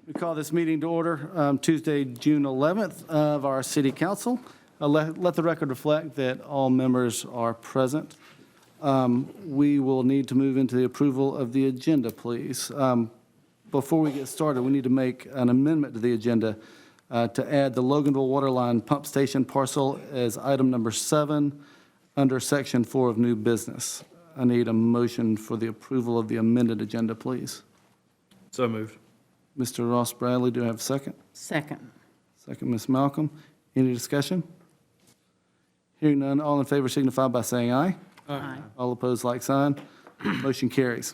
We call this meeting to order Tuesday, June 11th of our city council. Let the record reflect that all members are present. We will need to move into the approval of the agenda, please. Before we get started, we need to make an amendment to the agenda to add the Loganville Waterline Pump Station parcel as item number 7 under section 4 of new business. I need a motion for the approval of the amended agenda, please. So moved. Mr. Ross Bradley, do I have a second? Second. Second, Ms. Malcolm. Any discussion? Hearing none, all in favor signify by saying aye. Aye. All opposed, like sign. Motion carries.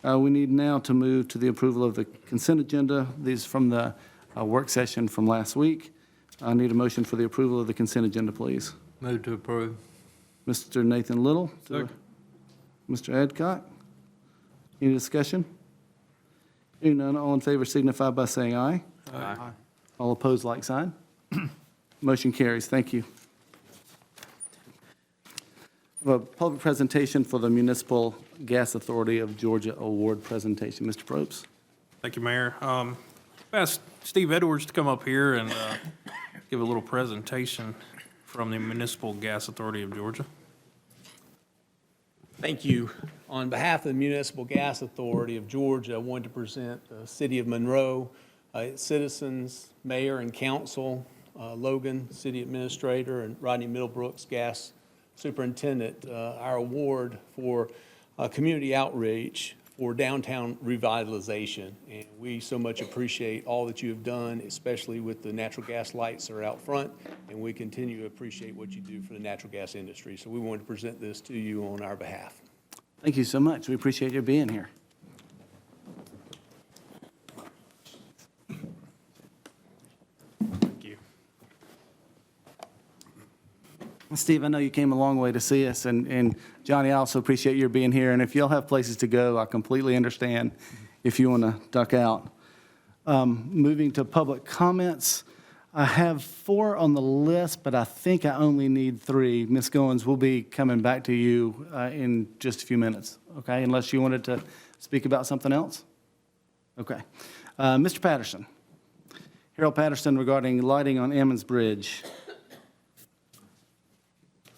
We need now to move to the approval of the consent agenda. These from the work session from last week. I need a motion for the approval of the consent agenda, please. Move to approve. Mr. Nathan Little. Second. Mr. Adcock. Any discussion? Hearing none, all in favor signify by saying aye. Aye. All opposed, like sign. Motion carries. Thank you. We have a public presentation for the Municipal Gas Authority of Georgia Award presentation. Mr. Probst. Thank you, Mayor. Asked Steve Edwards to come up here and give a little presentation from the Municipal Gas Authority of Georgia. Thank you. On behalf of the Municipal Gas Authority of Georgia, I wanted to present the City of Monroe, its citizens, mayor and council, Logan, city administrator, and Rodney Middlebrooks, gas superintendent, our award for community outreach for downtown revitalization. And we so much appreciate all that you have done, especially with the natural gas lights that are out front, and we continue to appreciate what you do for the natural gas industry. So we wanted to present this to you on our behalf. Thank you so much. We appreciate your being here. Thank you. Steve, I know you came a long way to see us, and Johnny, I also appreciate your being here. And if y'all have places to go, I completely understand if you want to duck out. Moving to public comments, I have 4 on the list, but I think I only need 3. Ms. Goins, we'll be coming back to you in just a few minutes, okay? Unless you wanted to speak about something else? Okay. Mr. Patterson. Harold Patterson regarding lighting on Ammons Bridge.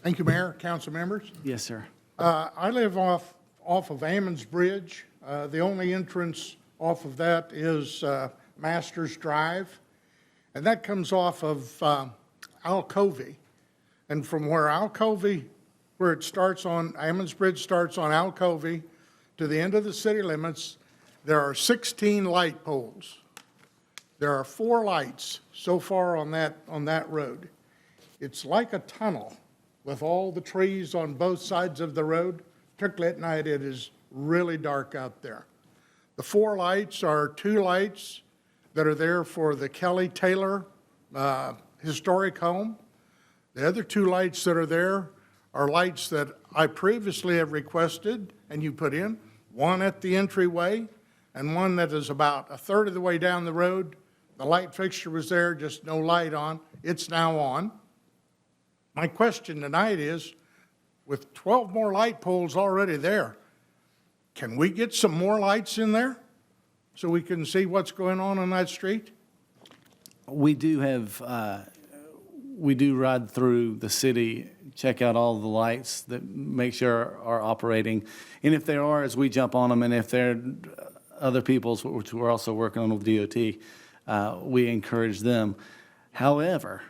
Thank you, Mayor, council members. Yes, sir. I live off of Ammons Bridge. The only entrance off of that is Masters Drive, and that comes off of Alcovey. And from where Alcovey, where it starts on, Ammons Bridge starts on Alcovey to the end of the city limits, there are 16 light poles. There are 4 lights so far on that road. It's like a tunnel with all the trees on both sides of the road. Particularly at night, it is really dark out there. The 4 lights are 2 lights that are there for the Kelly Taylor Historic Home. The other 2 lights that are there are lights that I previously have requested and you put in, one at the entryway and one that is about a third of the way down the road. The light fixture was there, just no light on. It's now on. My question tonight is, with 12 more light poles already there, can we get some more lights in there so we can see what's going on that street? We do have, we do ride through the city, check out all the lights that make sure are operating. And if there are, as we jump on them, and if there are other people's, which we're also working on with DOT, we encourage them. However,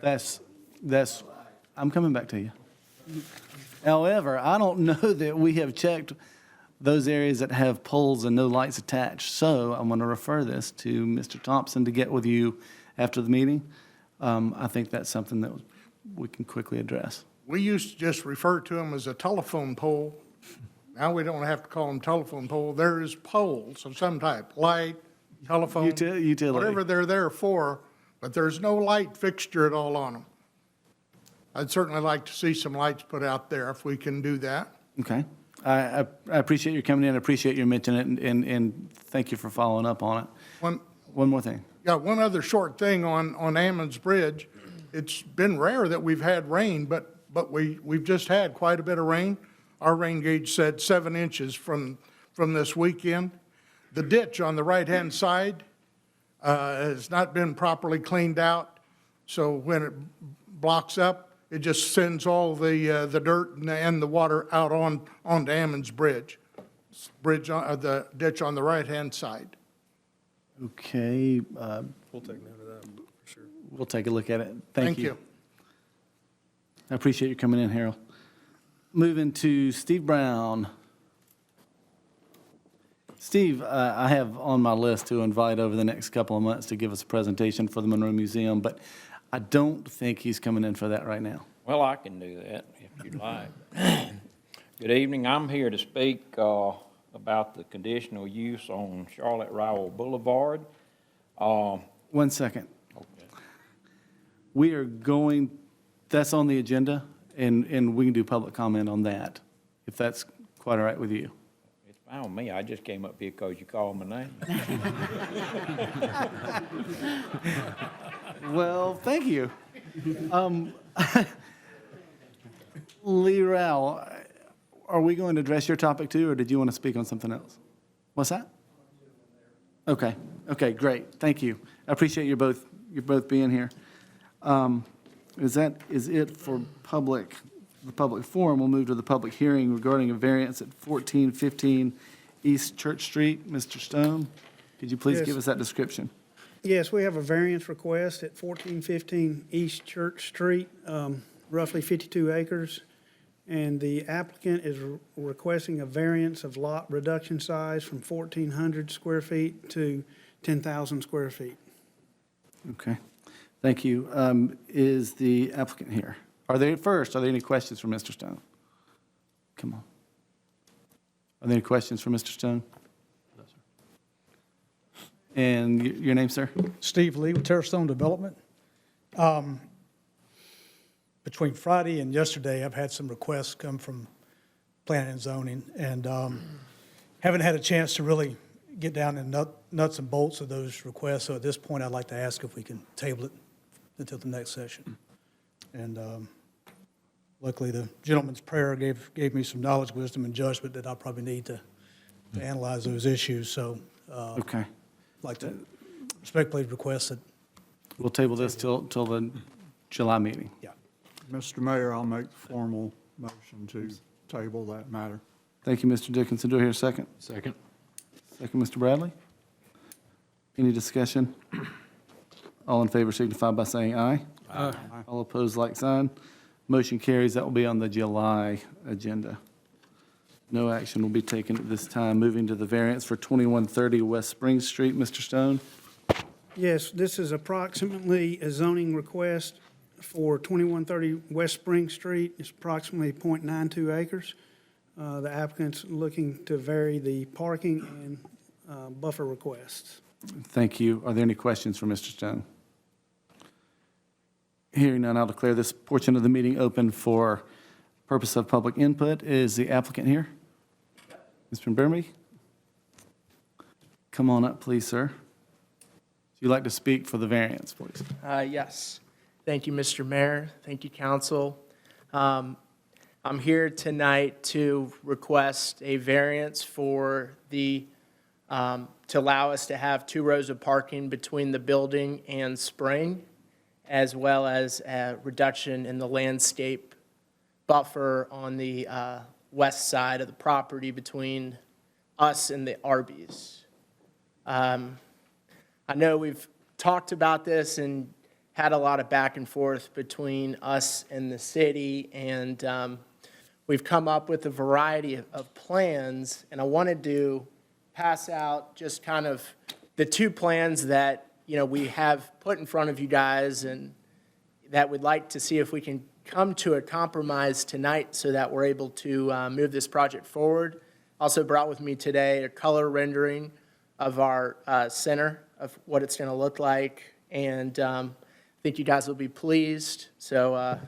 that's, I'm coming back to you. However, I don't know that we have checked those areas that have poles and no lights attached. So I'm going to refer this to Mr. Thompson to get with you after the meeting. I think that's something that we can quickly address. We used to just refer to them as a telephone pole. Now we don't have to call them telephone pole. There is poles of some type, light, telephone, Utility. whatever they're there for, but there's no light fixture at all on them. I'd certainly like to see some lights put out there if we can do that. Okay. I appreciate you coming in. I appreciate you mentioning it, and thank you for following up on it. One more thing. Yeah, one other short thing on Ammons Bridge. It's been rare that we've had rain, but we've just had quite a bit of rain. Our rain gauge said 7 inches from this weekend. The ditch on the right-hand side has not been properly cleaned out, so when it blocks up, it just sends all the dirt and the water out onto Ammons Bridge. The ditch on the right-hand side. Okay, We'll take note of that, for sure. we'll take a look at it. Thank you. you. I appreciate you coming in, Harold. Moving to Steve Brown. Steve, I have on my list to invite over the next couple of months to give us a presentation for the Monroe Museum, but I don't think he's coming in for that right now. Well, I can do that if you'd like. Good evening. I'm here to speak about the conditional use on Charlotte Rowell Boulevard. 1 second. Okay. We are going, that's on the agenda, and we can do public comment on that, if that's quite all right with you. It's fine with me. I just came up here because you called my name. Well, thank you. Lee Rowell, are we going to address your topic too, or did you want to speak on something else? What's that? Okay, great, thank you. I appreciate you both being here. Is it for the public forum? We'll move to the public hearing regarding a variance at 1415 East Church Street. Mr. Stone, could you please Yes. give us that description? Yes, we have a variance request at 1415 East Church Street, roughly 52 acres. And the applicant is requesting a variance of lot reduction size from 1,400 square feet to 10,000 square feet. Okay, thank you. Is the applicant here? Are there any questions for Mr. Stone? Come on. Are there any questions for Mr. Stone? No, sir. And your name, sir? Steve Lee with Terrastone Development. Between Friday and yesterday, I've had some requests come from planning and zoning, and haven't had a chance to really get down in nuts and bolts of those requests. So at this point, I'd like to ask if we can table it until the next session. And luckily, the gentleman's prayer gave me some knowledge, wisdom, and judgment that I probably need to analyze those issues. So Okay. I'd like to respectfully request that, We'll table this till the July meeting. yeah. Mr. Mayor, I'll make the formal motion to table that matter. Thank you, Mr. Dickinson. Do I hear a second? Second. Second, Mr. Bradley? Any discussion? All in favor signify by saying aye. Aye. All opposed, like sign. Motion carries. That will be on the July agenda. No action will be taken at this time. Moving to the variance for 2130 West Spring Street. Mr. Stone? Yes, this is approximately a zoning request for 2130 West Spring Street. It's approximately .92 acres. The applicant's looking to vary the parking and buffer requests. Thank you. Are there any questions for Mr. Stone? Hearing none, I'll declare this portion of the meeting open for purpose of public input. Is the applicant here? Mr. Burmy? Come on up, please, sir. If you'd like to speak for the variance, please. Yes. Thank you, Mr. Mayor. Thank you, council. I'm here tonight to request a variance for to allow us to have 2 rows of parking between the building and Spring, as well as a reduction in the landscape buffer on the west side of the property between us and the Arby's. I know we've talked about this and had a lot of back and forth between us and the city, and we've come up with a variety of plans, and I wanted to pass out just kind of the 2 plans that, we have put in front of you guys, and that we'd like to see if we can come to a compromise tonight so that we're able to move this project forward. Also brought with me today a color rendering of our center, of what it's going to look like, and I think you guys will be pleased. So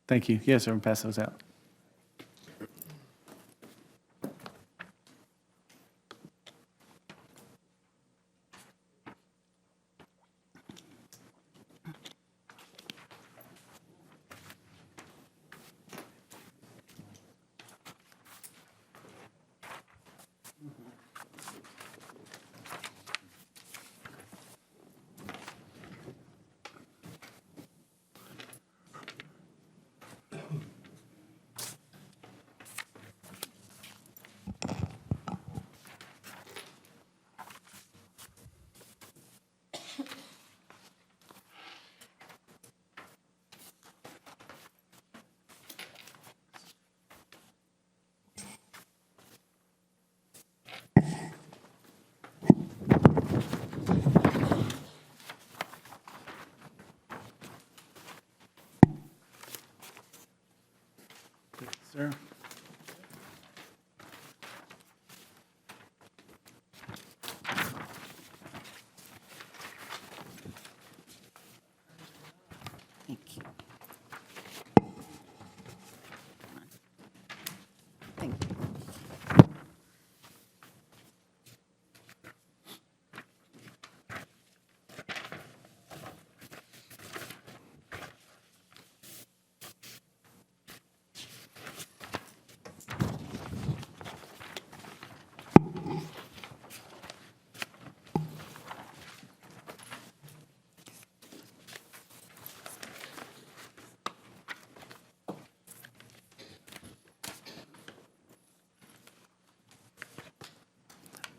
Thank you. Yes, sir, and pass those out.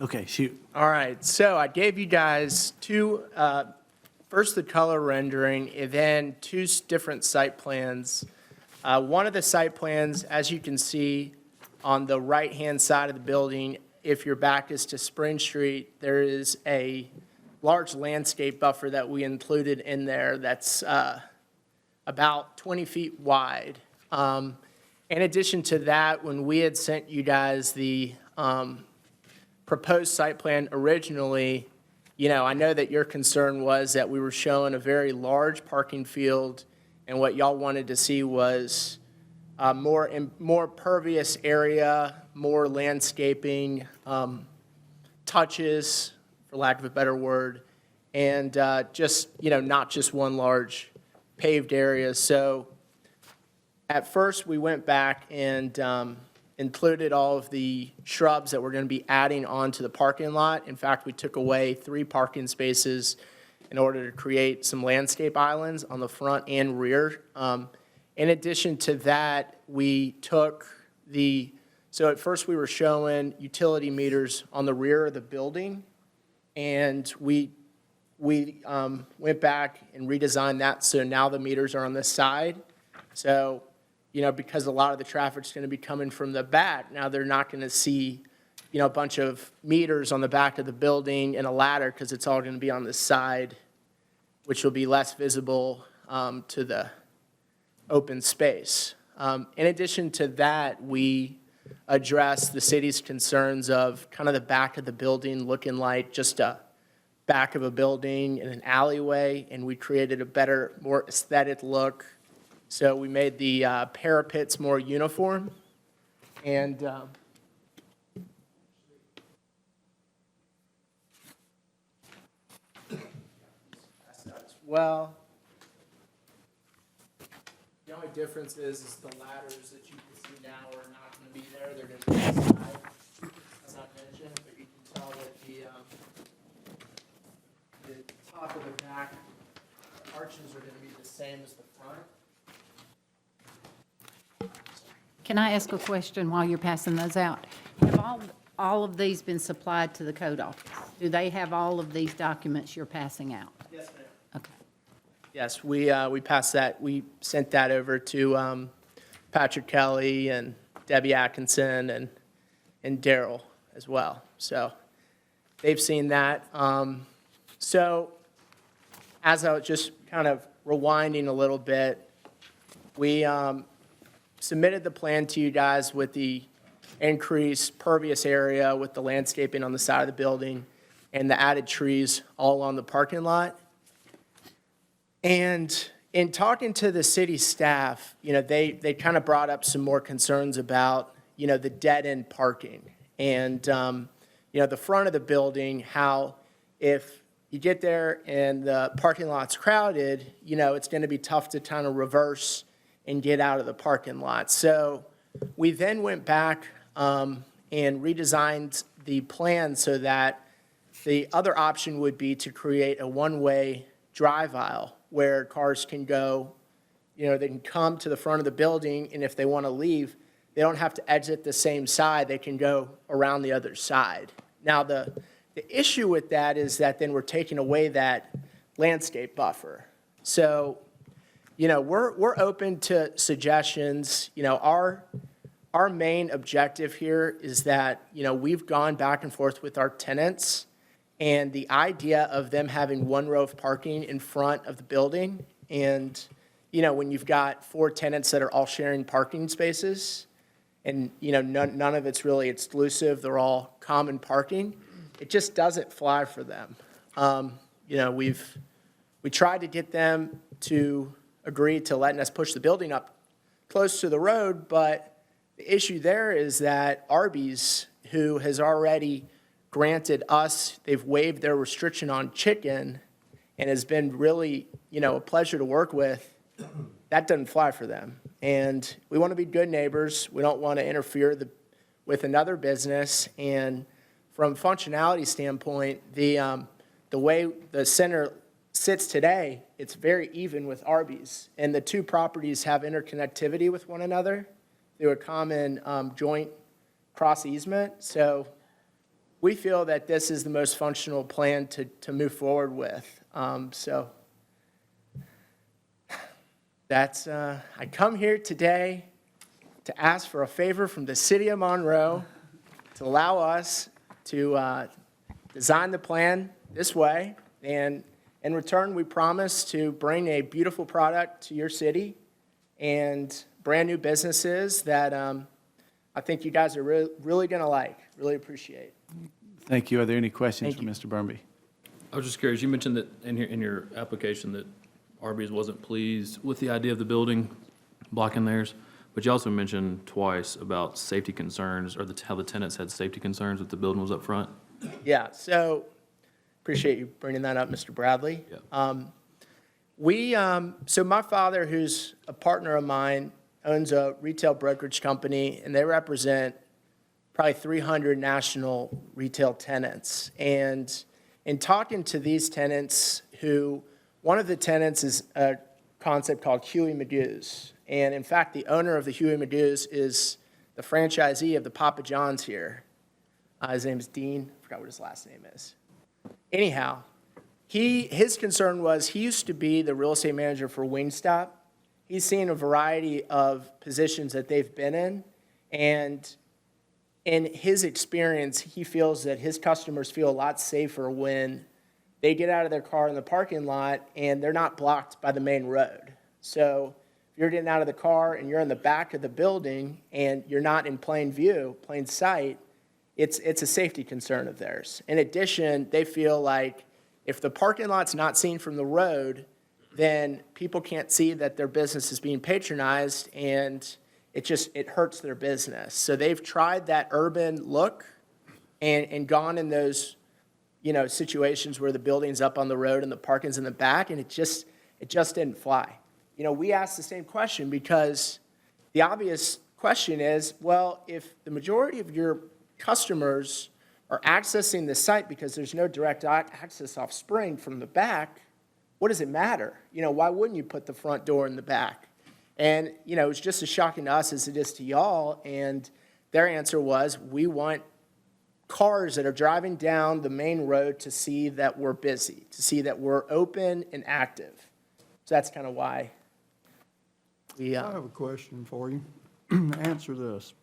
Okay, shoot. All right, so I gave you guys two, first the color rendering, and then two different site plans. One of the site plans, as you can see on the right-hand side of the building, if your back is to Spring Street, there is a large landscape buffer that we included in there that's about 20 feet wide. In addition to that, when we had sent you guys the proposed site plan originally, you know, I know that your concern was that we were showing a very large parking field, and what y'all wanted to see was more pervious area, more landscaping, touches, for lack of a better word, and just, you know, not just one large paved area. So at first, we went back and included all of the shrubs that we're going to be adding onto the parking lot. In fact, we took away 3 parking spaces in order to create some landscape islands on the front and rear. In addition to that, we took so at first we were showing utility meters on the rear of the building, and we went back and redesigned that, so now the meters are on this side. So, you know, because a lot of the traffic's going to be coming from the back, now they're not going to see, you know, a bunch of meters on the back of the building and a ladder, because it's all going to be on this side, which will be less visible to the open space. In addition to that, we addressed the city's concerns of kind of the back of the building looking like just a back of a building in an alleyway, and we created a better, more aesthetic look. So we made the parapets more uniform, and as well. The only difference is the ladders that you can see now are not going to be there. They're going to be inside, as I mentioned, but you can tell that the top of the back arches are going to be the same as the front. Can I ask a question while you're passing those out? Have all of these been supplied to the code office? Do they have all of these documents you're passing out? Yes, ma'am. Okay. Yes, we passed that, we sent that over to Patrick Kelly and Debbie Atkinson and Daryl as well. So they've seen that. So as I was just kind of rewinding a little bit, we submitted the plan to you guys with the increased pervious area with the landscaping on the side of the building and the added trees all on the parking lot. And in talking to the city staff, you know, they kind of brought up some more concerns about, you know, the dead-end parking. And, you know, the front of the building, how if you get there and the parking lot's crowded, you know, it's going to be tough to kind of reverse and get out of the parking lot. So we then went back and redesigned the plan so that the other option would be to create a one-way drive aisle where cars can go, you know, they can come to the front of the building, and if they want to leave, they don't have to exit the same side, they can go around the other side. Now, the issue with that is that then we're taking away that landscape buffer. So, you know, we're open to suggestions. You know, our main objective here is that, you know, we've gone back and forth with our tenants, and the idea of them having one row of parking in front of the building, and, you know, when you've got 4 tenants that are all sharing parking spaces, and, you know, none of it's really exclusive, they're all common parking, it just doesn't fly for them. You know, we tried to get them to agree to letting us push the building up close to the road, but the issue there is that Arby's, who has already granted us, they've waived their restriction on chicken and has been really, you know, a pleasure to work with, that doesn't fly for them. And we want to be good neighbors. We don't want to interfere with another business. And from a functionality standpoint, the way the center sits today, it's very even with Arby's. And the 2 properties have interconnectivity with one another through a common joint cross easement. So we feel that this is the most functional plan to move forward with. So that's, I come here today to ask for a favor from the city of Monroe to allow us to design the plan this way. And in return, we promise to bring a beautiful product to your city and brand-new businesses that I think you guys are really going to like, really appreciate. Thank you. Are there any questions Thank for Mr. Burnby? I was just curious, you mentioned that in your application that Arby's wasn't pleased with the idea of the building blocking theirs, but you also mentioned twice about safety concerns, or how the tenants had safety concerns if the building was up front. Yeah, so appreciate you bringing that up, Mr. Bradley. Yeah. So my father, who's a partner of mine, owns a retail brokerage company, and they represent probably 300 national retail tenants. And in talking to these tenants, one of the tenants is a concept called Huey Magoo's. And in fact, the owner of the Huey Magoo's is the franchisee of the Papa John's here. His name is Dean. I forgot what his last name is. Anyhow, his concern was he used to be the real estate manager for Wingstop. He's seen a variety of positions that they've been in, and in his experience, he feels that his customers feel a lot safer when they get out of their car in the parking lot and they're not blocked by the main road. So if you're getting out of the car and you're in the back of the building and you're not in plain view, plain sight, it's a safety concern of theirs. In addition, they feel like if the parking lot's not seen from the road, then people can't see that their business is being patronized, and it hurts their business. So they've tried that urban look and gone in those, situations where the building's up on the road and the parking's in the back, and it just didn't fly. We asked the same question because the obvious question is, well, if the majority of your customers are accessing the site because there's no direct access off Spring from the back, what does it matter? Why wouldn't you put the front door in the back? And, it's just as shocking to us as it is to y'all. And their answer was, we want cars that are driving down the main road to see that we're busy, to see that we're open and active. So that's kind of why we... I have a question for you. Answer this.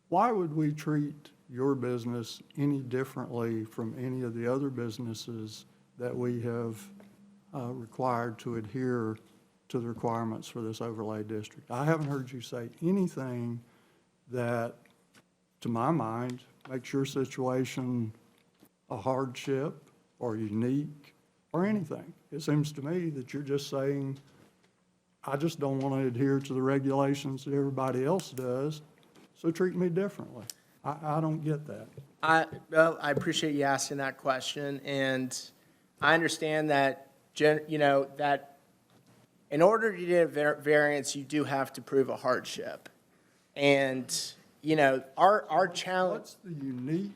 Why would we treat your business any differently from any of the other businesses that we have required to adhere to the requirements for this overlay district? I haven't heard you say anything that, to my mind, makes your situation a hardship or unique or anything. It seems to me that you're just saying, I just don't want to adhere to the regulations that everybody else does, so treat me differently. I don't get that. I appreciate you asking that question, and I understand that, that in order to get a variance, you do have to prove a hardship. And, our challenge... What's the unique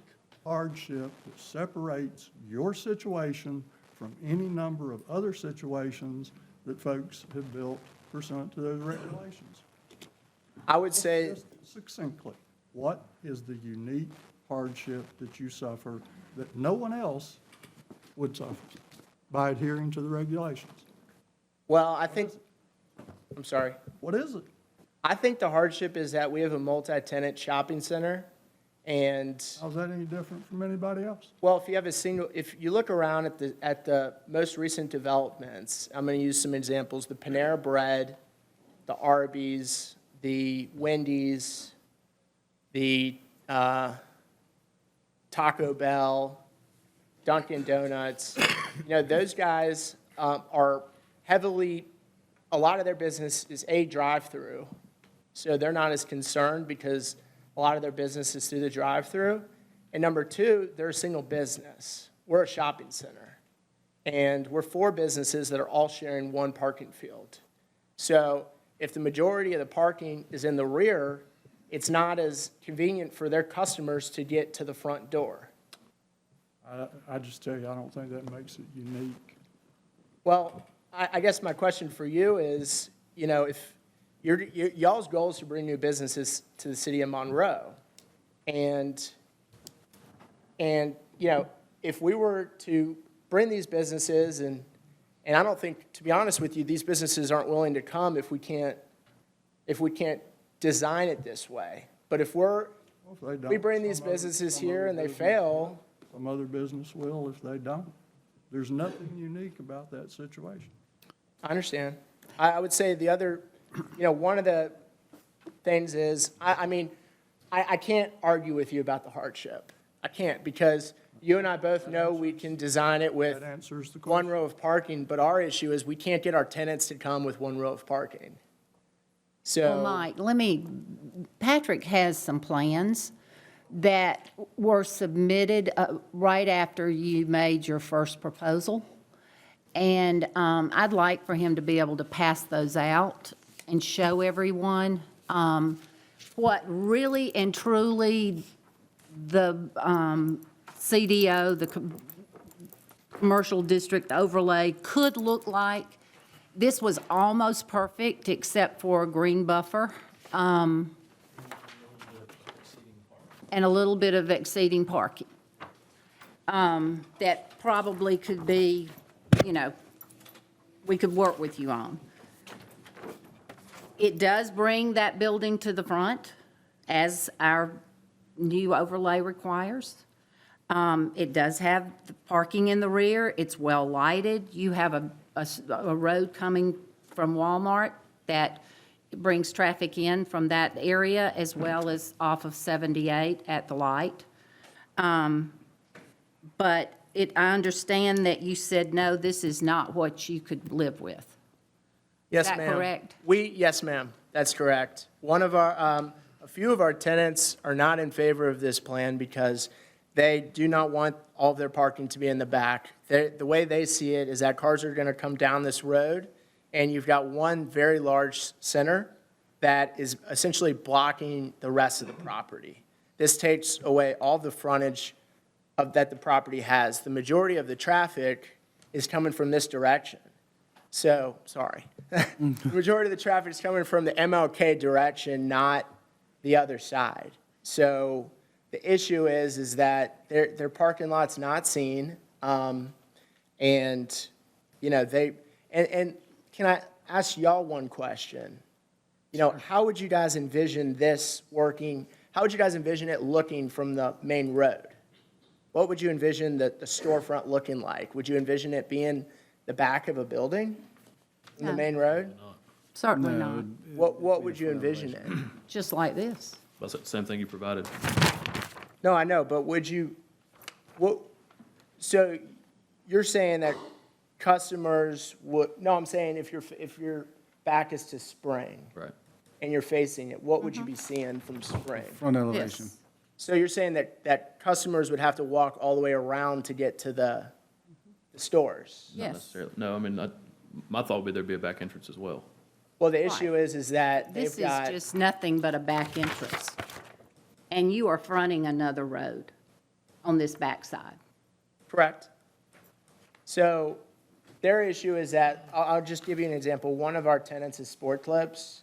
hardship that separates your situation from any number of other situations that folks have built pursuant to those regulations? I would say... Just succinctly, what is the unique hardship that you suffer that no one else would suffer by adhering to the regulations? Well, I'm sorry. What is it? I think the hardship is that we have a multi-tenant shopping center, and, How's that any different from anybody else? well, if you look around at the most recent developments, I'm going to use some examples, the Panera Bread, the Arby's, the Wendy's, the Taco Bell, Dunkin' Donuts, those guys are heavily, a lot of their business is a drive-through. So they're not as concerned because a lot of their business is through the drive-through. And number two, they're a single business. We're a shopping center. And we're 4 businesses that are all sharing one parking field. So if the majority of the parking is in the rear, it's not as convenient for their customers to get to the front door. I just tell you, I don't think that makes it unique. Well, I guess my question for you is, if y'all's goal is to bring new businesses to the city of Monroe, and And, you know, if we were to bring these businesses, and I don't think, to be honest with you, these businesses aren't willing to come if we can't design it this way. But if we bring these businesses here and they fail, Some other business will if they don't. There's nothing unique about that situation. I understand. I would say the other, you know, one of the things is, I can't argue with you about the hardship. I can't, because you and I both know we can design it with That answers the one question. row of parking, but our issue is we can't get our tenants to come with one row of parking. Well, Mike, Patrick has some plans that were submitted right after you made your first proposal. And I'd like for him to be able to pass those out and show everyone what really and truly the CDO, the Commercial District Overlay, could look like. This was almost perfect, except for a green buffer, and a little bit of exceeding parking. That probably could be, you know, we could work with you on. It does bring that building to the front, as our new overlay requires. It does have the parking in the rear. It's well lighted. You have a road coming from Walmart that brings traffic in from that area, as well as off of 78 at the light. But I understand that you said, no, this is not what you could live with. Yes, that ma'am. correct? Yes, ma'am, that's correct. One of our, a few of our tenants are not in favor of this plan because they do not want all of their parking to be in the back. The way they see it is that cars are going to come down this road, and you've got one very large center that is essentially blocking the rest of the property. This takes away all the frontage that the property has. The majority of the traffic is coming from this direction. So, sorry. The majority of the traffic is coming from the MLK direction, not the other side. So the issue is that their parking lot's not seen. And, you know, and can I ask y'all one question? You know, how would you guys envision this working? How would you guys envision it looking from the main road? What would you envision the storefront looking like? Would you envision it being the back of a building in the No. main road? Certainly not, What would you envision it? just like this. That's the same thing you provided. No, I know, but would you, so you're saying that customers would, no, I'm saying if your back is to Spring Right. and you're facing it, what would you be seeing from Spring? Front elevation. Yes. So you're saying that customers would have to walk all the way around to get to the stores? Not Yes. necessarily. No, I mean, my thought would be there'd be a back entrance as well. Well, the issue is that This they've is got, just nothing but a back entrance. And you are fronting another road on this backside. correct? So their issue is that, I'll just give you an example. One of our tenants is Sport Clips,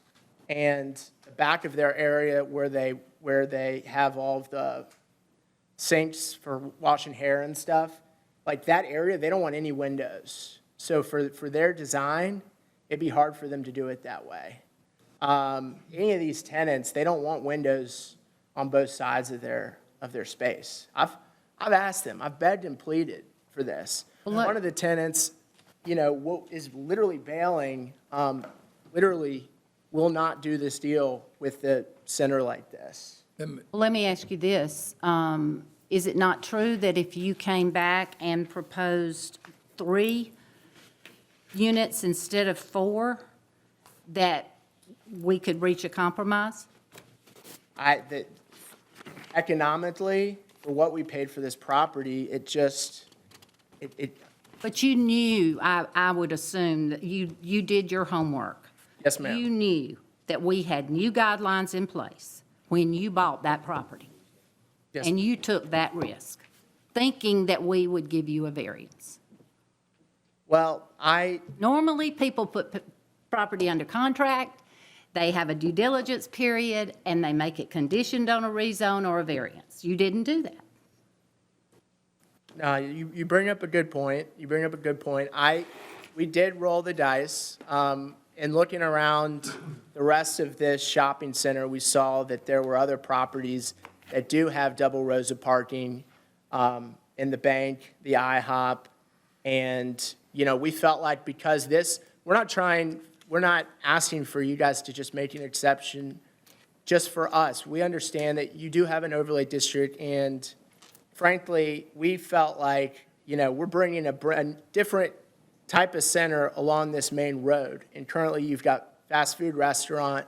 and the back of their area where they have all of the sinks for washing hair and stuff, like that area, they don't want any windows. So for their design, it'd be hard for them to do it that way. Any of these tenants, they don't want windows on both sides of their space. I've asked them, I've begged and pleaded for this. Well, look- One of the tenants, you know, is literally bailing, literally will not do this deal with the center like this. Well, let me ask you this. Is it not true that if you came back and proposed 3 units instead of 4, that we could reach a compromise? Economically, for what we paid for this property, it But you knew, I would assume, that you did your homework. yes, ma'am. You knew that we had new guidelines in place when you bought that property. Yes. And you took that risk, thinking that we would give you a variance. Well, Normally, people put property under contract, they have a due diligence period, and they make it conditioned on a rezone or a variance. You didn't do that. You bring up a good point. You bring up a good point. We did roll the dice. In looking around the rest of this shopping center, we saw that there were other properties that do have double rows of parking, in the bank, the IHOP. And, we felt like because we're not asking for you guys to just make an exception just for us. We understand that you do have an overlay district, and frankly, we felt like, we're bringing a different type of center along this main road. And currently, you've got fast food restaurant,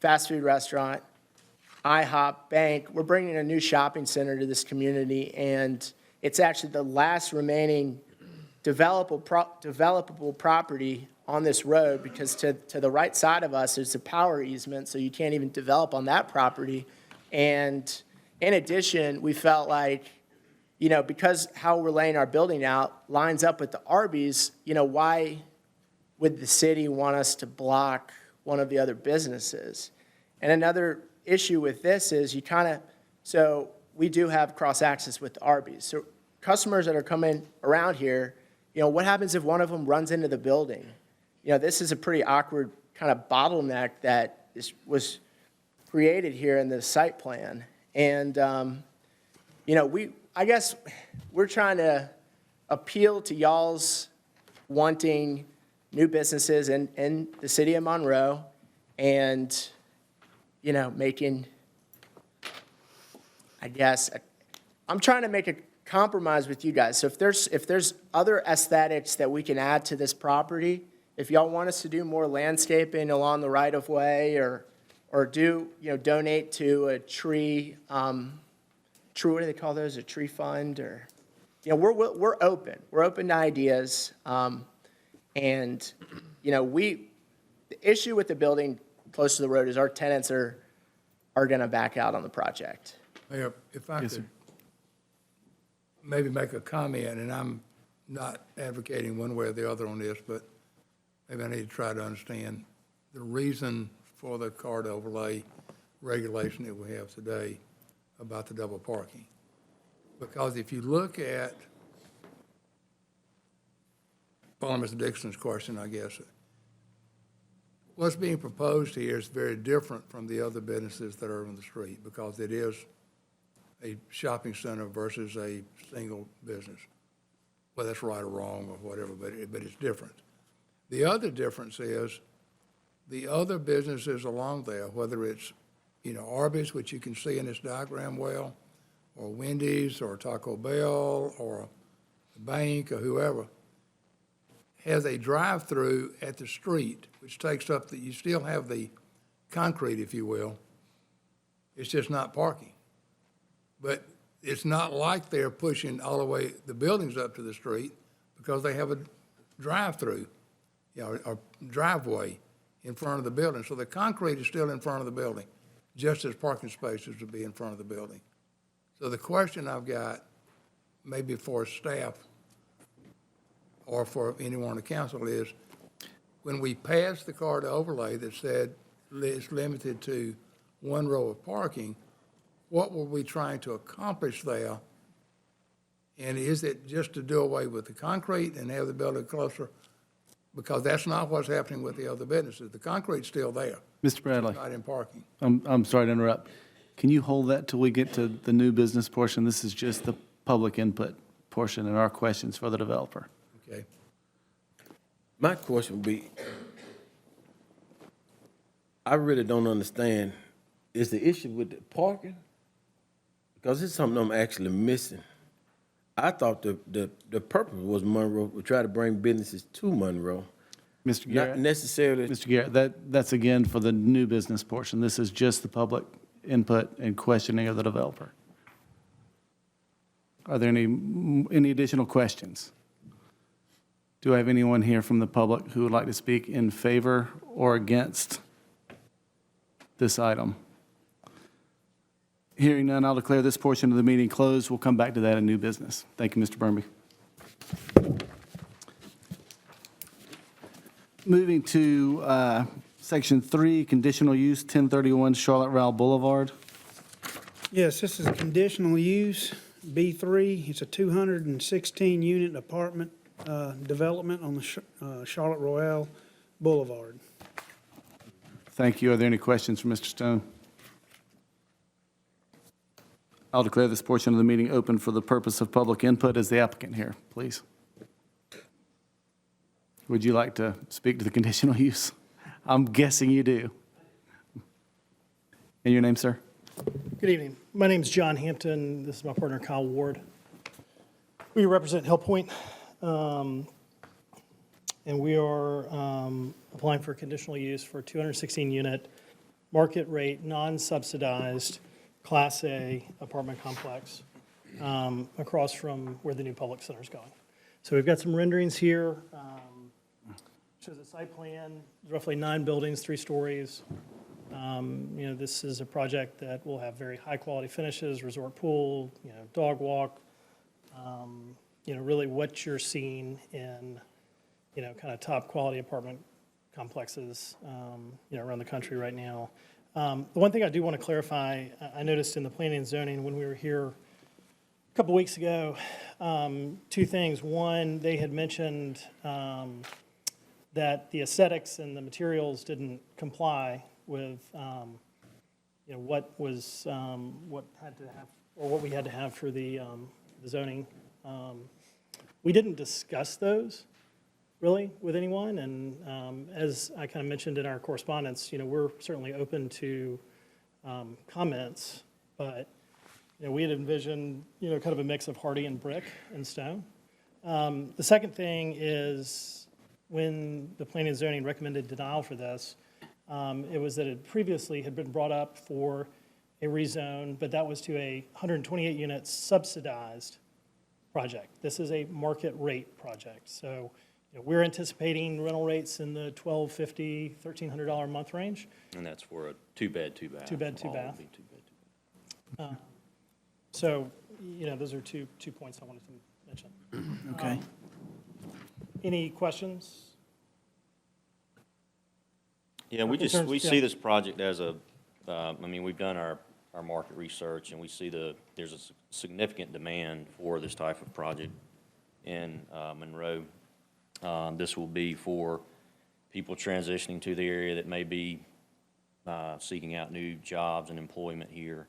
IHOP, bank. We're bringing a new shopping center to this community, and it's actually the last remaining developable property on this road, because to the right side of us, there's a power easement, so you can't even develop on that property. And in addition, we felt like, because how we're laying our building out lines up with the Arby's, why would the city want us to block one of the other businesses? And another issue with this is so we do have cross-access with the Arby's. So customers that are coming around here, what happens if one of them runs into the building? This is a pretty awkward kind of bottleneck that was created here in the site plan. And, I guess we're trying to appeal to y'all's wanting new businesses in the city of Monroe and, making, I'm trying to make a compromise with you guys. So if there's other aesthetics that we can add to this property, if y'all want us to do more landscaping along the right of way or do, donate to a tree, what do they call those? A tree fund, or, we're open. We're open to ideas. And, the issue with the building close to the road is our tenants are going to back out on the project. Mayor, if I Yes, could maybe make a comment, and I'm not advocating one way or the other on this, but maybe I need to try to understand the reason for the card overlay regulation that we have today about the double parking. Because if you look at, following Mr. Dixon's question, I guess, what's being proposed here is very different from the other businesses that are on the street, because it is a shopping center versus a single business. Well, that's right or wrong or whatever, but it's different. The other difference is the other businesses along there, whether it's, Arby's, which you can see in this diagram well, or Wendy's or Taco Bell or the bank or whoever, has a drive-through at the street, which takes up you still have the concrete, if you will. It's just not parking. But it's not like they're pushing all the way the buildings up to the street, because they have a drive-through, or driveway in front of the building. So the concrete is still in front of the building, just as parking spaces would be in front of the building. So the question I've got, maybe for staff or for anyone on the council, is when we passed the card overlay that said it's limited to one row of parking, what were we trying to accomplish there? And is it just to do away with the concrete and have the building closer? Because that's not what's happening with the other businesses. The concrete's still there. Mr. Bradley, Not in parking. I'm sorry to interrupt. Can you hold that till we get to the new business portion? This is just the public input portion and our questions for the developer. Okay. My question would be, I really don't understand, is the issue with the parking? Because it's something I'm actually missing. I thought the purpose was Monroe, we try to bring businesses to Monroe, Mr. not Garrett? necessarily. Mr. Garrett, that's again for the new business portion. This is just the public input and questioning of the developer. Are there any additional questions? Do I have anyone here from the public who would like to speak in favor or against this item? Hearing none, I'll declare this portion of the meeting closed. We'll come back to that in new business. Thank you, Mr. Burnby. Moving to Section 3, conditional use, 1031 Charlotte Rowell Boulevard. Yes, this is a conditional use. B3. It's a 216-unit apartment development on the Charlotte Royale Boulevard. Thank you. Are there any questions for Mr. Stone? I'll declare this portion of the meeting open for the purpose of public input. Is the applicant here, please? Would you like to speak to the conditional use? I'm guessing you do. And your name, sir? Good evening. My name is John Hampton. This is my partner Kyle Ward. We represent Hill Point, and we are applying for conditional use for a 216-unit, market rate, non-subsidized, Class A apartment complex across from where the new public center is going. So we've got some renderings here. Shows a site plan, roughly 9 buildings, 3 stories. This is a project that will have very high-quality finishes, resort pool, dog walk, really what you're seeing in, kind of top-quality apartment complexes, around the country right now. The one thing I do want to clarify, I noticed in the planning and zoning when we were here a couple weeks ago, 2 things. One, they had mentioned that the aesthetics and the materials didn't comply with, what was, what had to have, or what we had to have for the zoning. We didn't discuss those really with anyone, and as I kind of mentioned in our correspondence, we're certainly open to comments, but we had envisioned, kind of a mix of hardy and brick and stone. The second thing is, when the planning and zoning recommended denial for this, it was that it previously had been brought up for a rezone, but that was to a 128-unit subsidized project. This is a market rate project. So we're anticipating rental rates in the $1,250, $1,300 a month range. And that's for a 2-bed, 2-bath. 2-bed, 2-bath. All would be 2-bed, 2-bath. So, those are two points I wanted to mention. Okay. Any questions? Yeah, we Concerns? see Yeah. this project as we've done our market research, and we see there's a significant demand for this type of project in Monroe. This will be for people transitioning to the area that may be seeking out new jobs and employment here,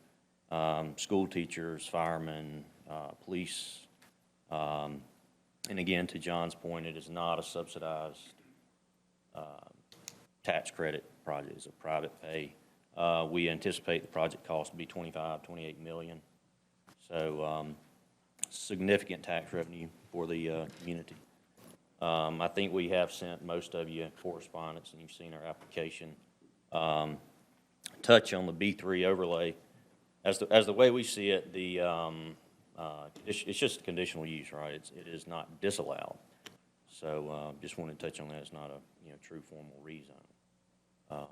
school teachers, firemen, police. And again, to John's point, it is not a subsidized tax credit project. It's a private pay. We anticipate the project cost to be $28 million. So significant tax revenue for the community. I think we have sent most of you correspondence, and you've seen our application. Touch on the B3 overlay. As the way we see it, it's just conditional use, right? It is not disallowed. So just wanted to touch on that. It's not a true formal rezone.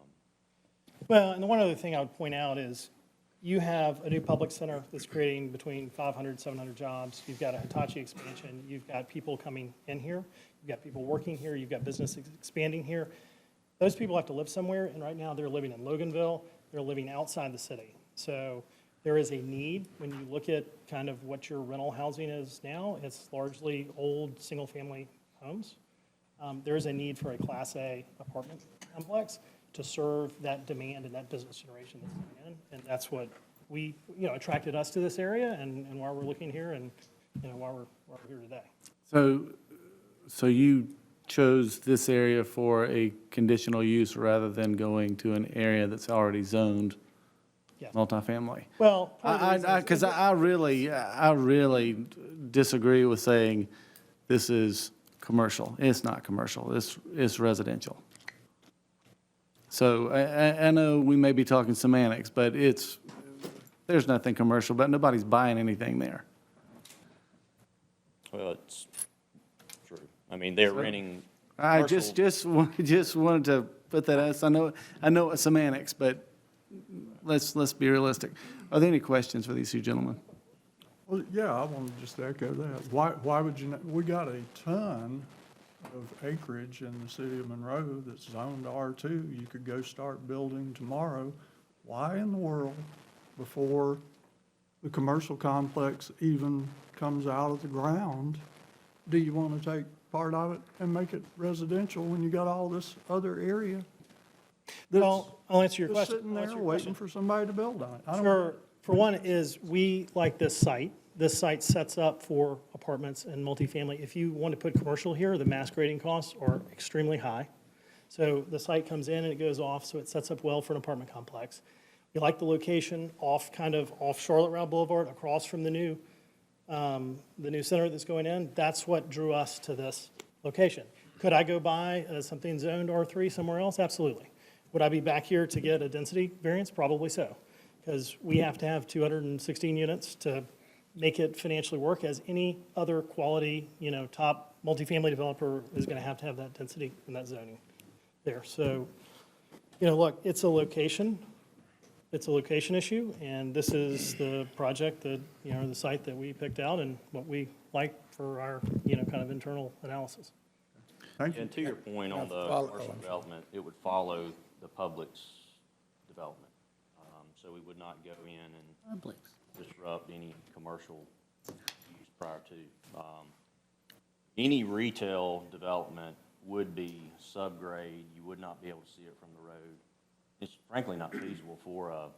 Well, and the one other thing I would point out is you have a new public center that's creating between 500, 700 jobs. You've got a Hitachi expansion. You've got people coming in here. You've got people working here. You've got business expanding here. Those people have to live somewhere, and right now they're living in Loganville. They're living outside the city. So there is a need when you look at kind of what your rental housing is now. It's largely old single-family homes. There is a need for a Class A apartment complex to serve that demand and that business generation that's coming in. And that's what we, attracted us to this area and why we're looking here and, why we're here today. So you chose this area for a conditional use rather than going to an area that's already zoned Yes. multifamily? Well, Because I really disagree with saying this is commercial. It's not commercial. It's residential. So I know we may be talking semantics, but there's nothing commercial, but nobody's buying anything there. Well, it's true. They're renting. I commercial- just wanted to put that out. I know it's semantics, but let's be realistic. Are there any questions for these two gentlemen? Well, yeah, I want to just echo that. Why would you not, we got a ton of acreage in the city of Monroe that's zoned R2. You could go start building tomorrow. Why in the world, before the commercial complex even comes out of the ground, do you want to take part of it and make it residential when you got all this other area? that's Well, I'll answer your just question. sitting I'll answer there your waiting question. for somebody to build on it? I don't- For one is, we like this site. This site sets up for apartments and multifamily. If you want to put commercial here, the mass grading costs are extremely high. So the site comes in and it goes off, so it sets up well for an apartment complex. We like the location kind of off Charlotte Route Boulevard, across from the new center that's going in. That's what drew us to this location. Could I go buy something zoned R3 somewhere else? Absolutely. Would I be back here to get a density variance? Probably so, because we have to have 216 units to make it financially work, as any other quality, top multifamily developer is going to have that density and that zoning there. So, look, it's a location issue, and this is the project that, the site that we picked out and what we like for our, kind of internal analysis. Thank you. And to your point on the Follow- commercial development, it would follow the public's development. So we would not go in and Publix. disrupt any commercial use prior to. Any retail development would be subgrade. You would not be able to see it from the road. It's frankly not feasible for a,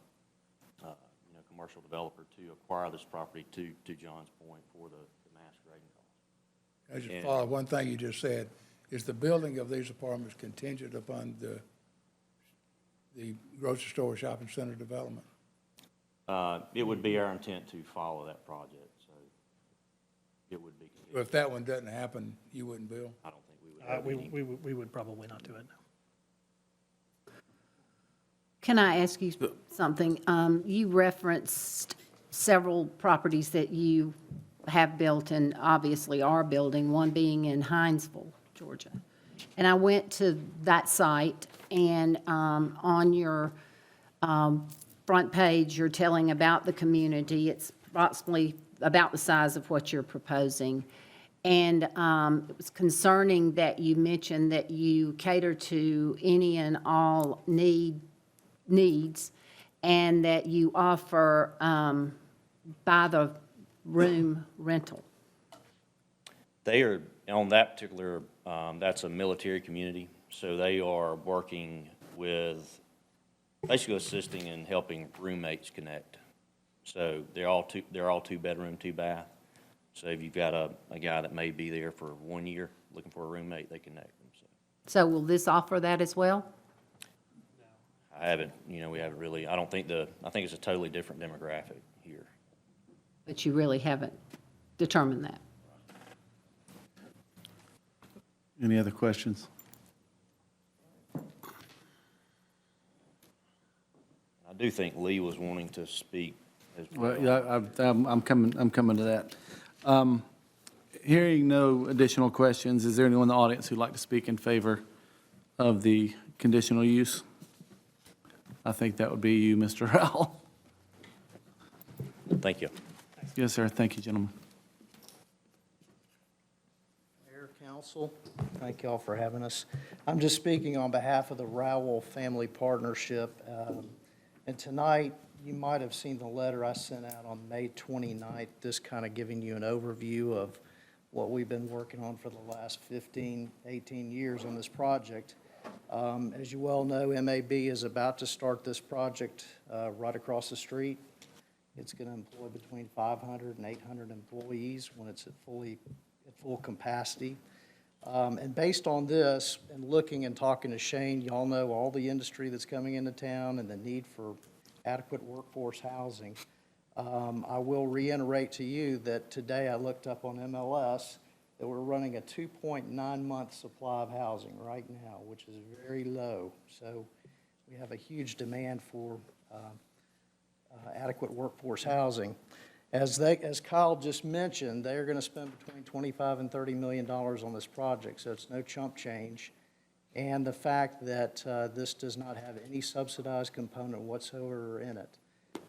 commercial developer to acquire this property, to John's point, for the mass grading cost. I just follow one thing you just said. Is the building of these apartments contingent upon the grocery store shopping center development? It would be our intent to follow that project, so it would be. Well, if that one doesn't happen, you wouldn't build? I don't think we would have any. We would probably not do it. Can I ask you something? You referenced several properties that you have built and obviously are building, one being in Hinesville, Georgia. And I went to that site, and on your front page, you're telling about the community. It's approximately about the size of what you're proposing. And it was concerning that you mentioned that you cater to any and all needs, and that you offer by the room rental. They are, on that particular, that's a military community, so they are working with, basically assisting and helping roommates connect. So they're all two bedroom, two bath. So if you've got a guy that may be there for 1 year looking for a roommate, they connect them, so. So will this offer that as well? I haven't, we haven't really, I think it's a totally different demographic here. But you really haven't determined that. Any other questions? I do think Lee was wanting to speak as Well, well. yeah, I'm coming to that. Hearing no additional questions, is there anyone in the audience who'd like to speak in favor of the conditional use? I think that would be you, Mr. Howell. Thank you. Yes, sir. Thank you, gentlemen. Mayor, Council, thank you all for having us. I'm just speaking on behalf of the Rowell Family Partnership. And tonight, you might have seen the letter I sent out on May 29th, just kind of giving you an overview of what we've been working on for the last 15, 18 years on this project. As you well know, MAB is about to start this project right across the street. It's going to employ between 500 and 800 employees when it's at full capacity. And based on this, and looking and talking to Shane, y'all know all the industry that's coming into town and the need for adequate workforce housing. I will reiterate to you that today I looked up on MLS that we're running a 2.9-month supply of housing right now, which is very low. So we have a huge demand for adequate workforce housing. As Kyle just mentioned, they're going to spend between $25 and $30 million on this project, so it's no chump change. And the fact that this does not have any subsidized component whatsoever in it.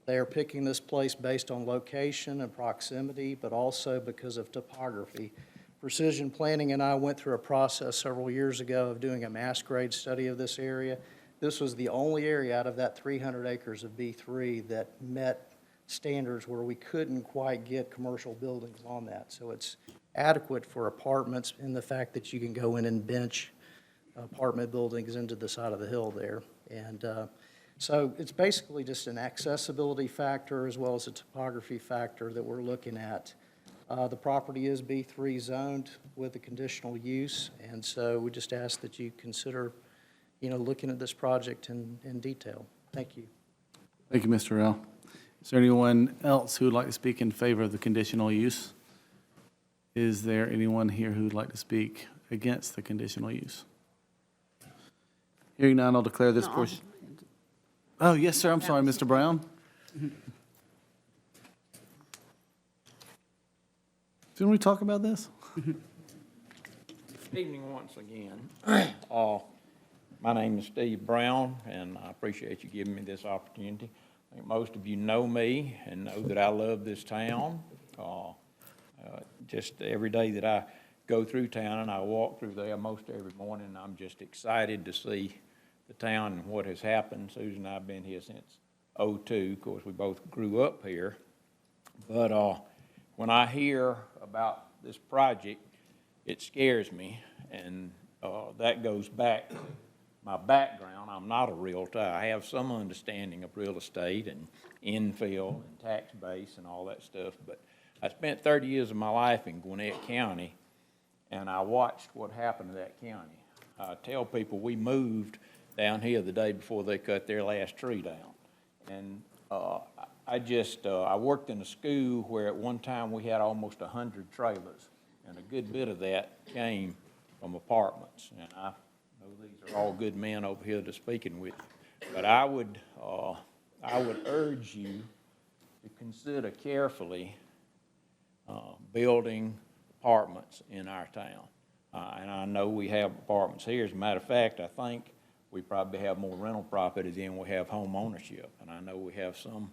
They are picking this place based on location and proximity, but also because of topography. Precision Planning and I went through a process several years ago of doing a mass grade study of this area. This was the only area out of that 300 acres of B3 that met standards where we couldn't quite get commercial buildings on that. So it's adequate for apartments in the fact that you can go in and bench apartment buildings into the side of the hill there. And so it's basically just an accessibility factor as well as a topography factor that we're looking at. The property is B3 zoned with a conditional use, and so we just ask that you consider, looking at this project in detail. Thank you. Thank you, Mr. Rowell. Is there anyone else who would like to speak in favor of the conditional use? Is there anyone here who would like to speak against the conditional use? Hearing none, I'll declare this portion. Oh, yes, sir, I'm sorry, Mr. Brown. Didn't we talk about this? Evening once again. My name is Steve Brown, and I appreciate you giving me this opportunity. I think most of you know me and know that I love this town. Just every day that I go through town, and I walk through there most every morning, I'm just excited to see the town and what has happened. Susan and I have been here since '02. Of course, we both grew up here. But when I hear about this project, it scares me, and that goes back to my background. I'm not a realtor. I have some understanding of real estate and infill and tax base and all that stuff, but I spent 30 years of my life in Gwinnett County, and I watched what happened to that county. I tell people we moved down here the day before they cut their last tree down, and I worked in a school where at one time we had almost 100 trailers, and a good bit of that came from apartments. And I know these are all good men over here to speaking with you, but I would urge you to consider carefully building apartments in our town. And I know we have apartments here. As a matter of fact, I think we probably have more rental property than we have home ownership. And I know we have some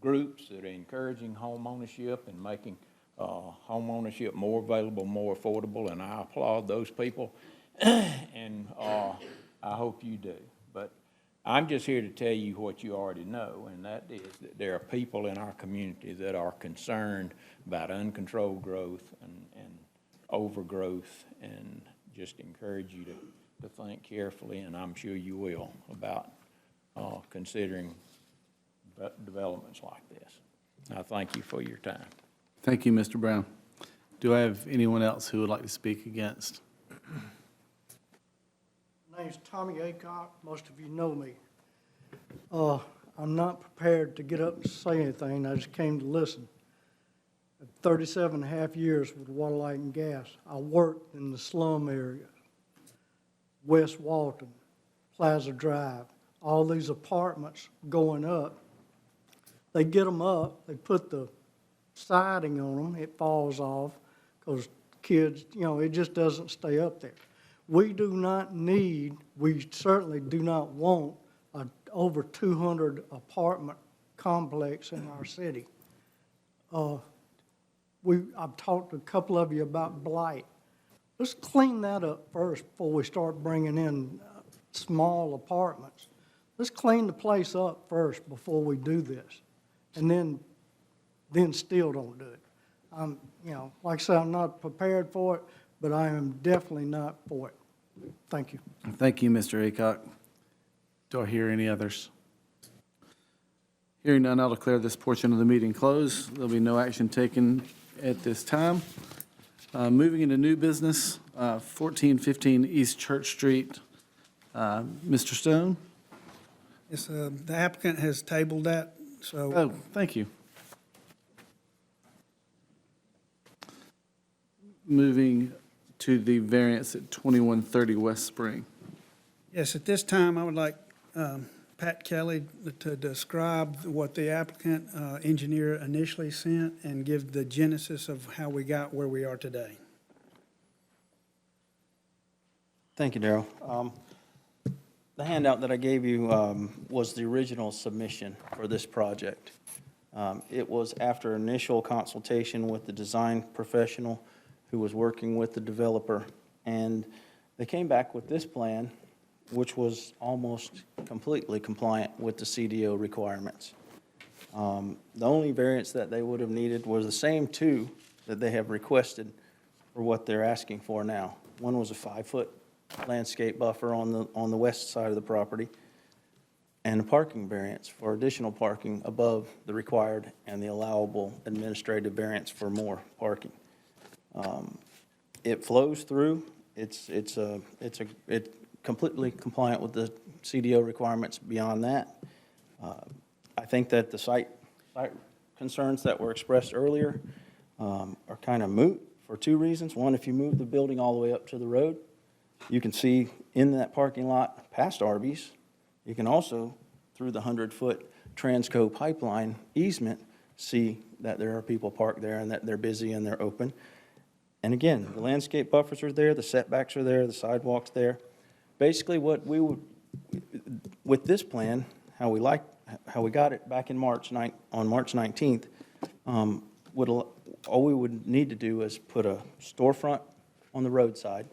groups that are encouraging home ownership and making home ownership more available, more affordable, and I applaud those people, and I hope you do. But I'm just here to tell you what you already know, and that is that there are people in our community that are concerned about uncontrolled growth and overgrowth, and just encourage you to think carefully, and I'm sure you will, about considering developments like this. I thank you for your time. Thank you, Mr. Brown. Do I have anyone else who would like to speak against? My name's Tommy Aycock. Most of you know me. I'm not prepared to get up and say anything. I just came to listen. 37 and a half years with Water, Light, and Gas. I worked in the slum area, West Walton, Plaza Drive, all these apartments going up. They get them up, they put the siding on them, it falls off because kids, it just doesn't stay up there. We do not need, we certainly do not want an over 200 apartment complex in our city. I've talked to a couple of you about blight. Let's clean that up first before we start bringing in small apartments. Let's clean the place up first before we do this, and then still don't do it. Like I said, I'm not prepared for it, but I am definitely not for it. Thank you. Thank you, Mr. Aycock. Do I hear any others? Hearing none, I'll declare this portion of the meeting closed. There'll be no action taken at this time. Moving into new business, 1415 East Church Street. Mr. Stone? Yes, the applicant has tabled that, so. Oh, thank you. Moving to the variance at 2130 West Spring. Yes, at this time, I would like Pat Kelly to describe what the applicant engineer initially sent and give the genesis of how we got where we are today. Thank you, Darrell. The handout that I gave you was the original submission for this project. It was after initial consultation with the design professional who was working with the developer, and they came back with this plan, which was almost completely compliant with the CDO requirements. The only variance that they would have needed was the same two that they have requested for what they're asking for now. One was a 5-foot landscape buffer on the west side of the property, and a parking variance for additional parking above the required and the allowable administrative variance for more parking. It flows through. It's completely compliant with the CDO requirements beyond that. I think that the site concerns that were expressed earlier are kind of moot for two reasons. One, if you move the building all the way up to the road, you can see in that parking lot past Arby's. You can also, through the 100-foot Transco pipeline easement, see that there are people parked there and that they're busy and they're open. And again, the landscape buffers are there, the setbacks are there, the sidewalks there. Basically, what we would, with this plan, how we got it back in on March 19th, all we would need to do is put a storefront on the roadside,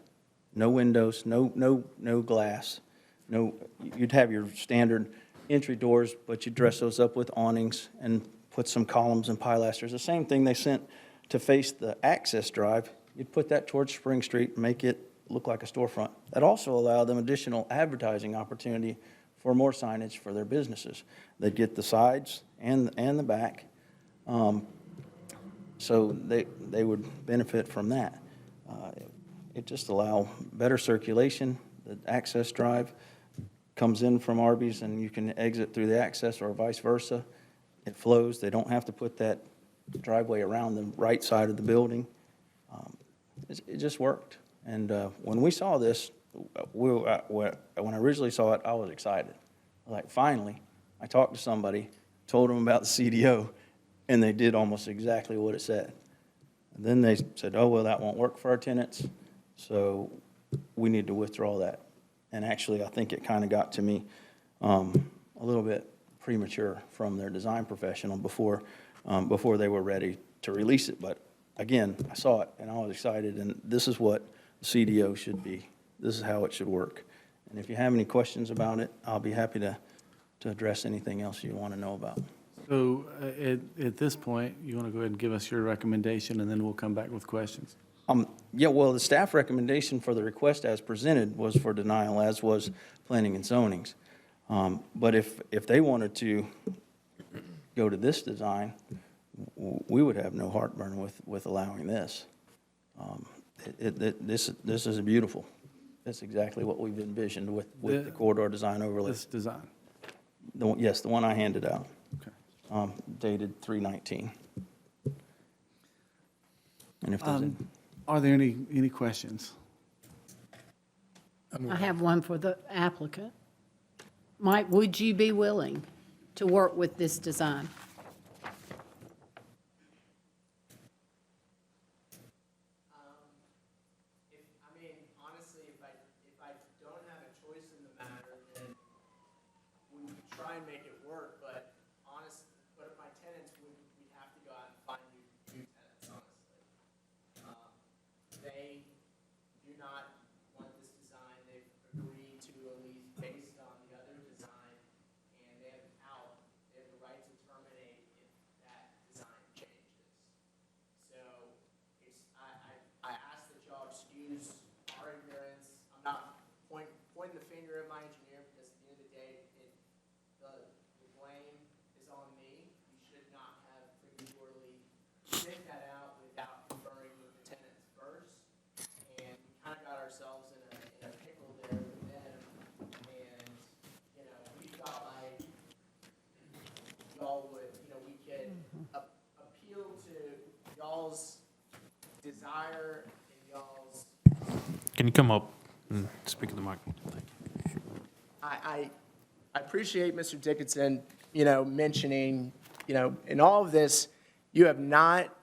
no windows, no glass, you'd have your standard entry doors, but you'd dress those up with awnings and put some columns and pilasters. The same thing they sent to face the access drive, you'd put that towards Spring Street, make it look like a storefront. That also allowed them additional advertising opportunity for more signage for their businesses. They'd get the sides and the back, so they would benefit from that. It just allow better circulation. The access drive comes in from Arby's and you can exit through the access or vice versa. It flows. They don't have to put that driveway around the right side of the building. It just worked. And when we saw this, when I originally saw it, I was excited. Like, finally, I talked to somebody, told them about the CDO, and they did almost exactly what it said. And then they said, oh, well, that won't work for our tenants, so we need to withdraw that. And actually, I think it kind of got to me a little bit premature from their design professional before they were ready to release it. But again, I saw it, and I was excited, and this is what the CDO should be. This is how it should work. And if you have any questions about it, I'll be happy to address anything else you want to know about. So at this point, you want to go ahead and give us your recommendation, and then we'll come back with questions. Yeah, well, the staff recommendation for the request as presented was for denial, as was planning and zonings. But if they wanted to go to this design, we would have no heartburn with allowing this. This is beautiful. That's exactly what we've envisioned with the corridor design overlay. This design. Yes, the one I handed out. Okay. Dated 3/19. And if there's any. Are there any questions? I have one for the applicant. Mike, would you be willing to work with this design? Honestly, if I don't have a choice in the matter, then we would try and make it work, but if my tenants, we'd have to go out and find new tenants, honestly. They do not want this design. They've agreed to a lease based on the other design, and they have an out. They have the right to terminate if that design changes. So I ask that y'all excuse our ignorance. I'm not pointing the finger at my engineer, because at the end of the day, the blame is on me. You should not have prematurely sent that out without conferring with the tenants first. And we kind of got ourselves in a pickle there with them. And, we felt like y'all would, we could appeal to y'all's desire and y'all's. Can you come up and speak to the mic? I appreciate Mr. Dickinson, mentioning, in all of this, you have not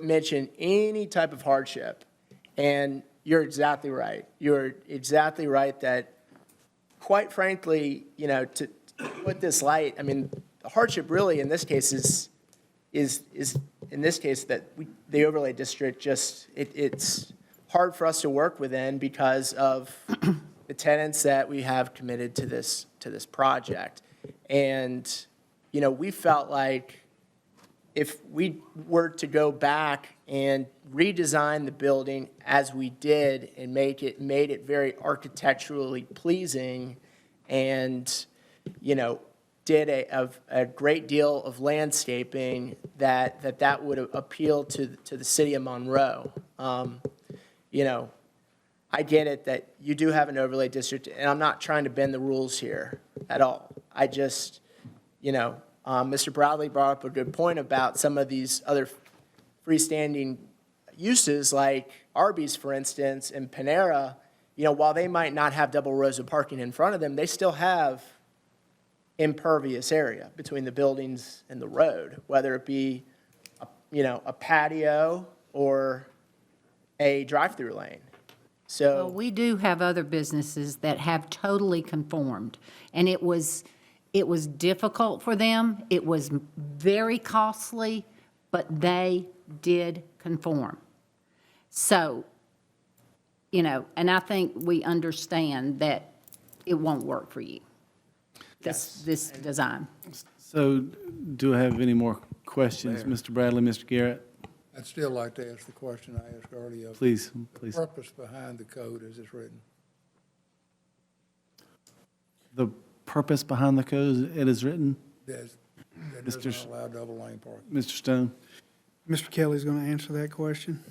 mentioned any type of hardship. And you're exactly right. You're exactly right that, quite frankly, to put this light, the hardship really in this case is in this case that the overlay district just, it's hard for us to work within because of the tenants that we have committed to this project. And we felt like if we were to go back and redesign the building as we did and made it very architecturally pleasing and, did a great deal of landscaping, that would appeal to the city of Monroe. I get it that you do have an overlay district, and I'm not trying to bend the rules here at all. I just, Mr. Bradley brought up a good point about some of these other freestanding uses like Arby's, for instance, and Panera. While they might not have double rows of parking in front of them, they still have impervious area between the buildings and the road, whether it be, a patio or a drive-through lane. Well, So, we do have other businesses that have totally conformed, and it was difficult for them. It was very costly, but they did conform. So, and I think we understand that it won't work for you, this design. So do I have any more questions? Mr. Bradley, Mr. Garrett? I'd still like to ask the question I asked earlier. Please. The purpose behind the code as it's written. The purpose behind the code, it is written? That Mr. doesn't allow double lane parking. Mr. Stone? Mr. Kelly's going to answer that question.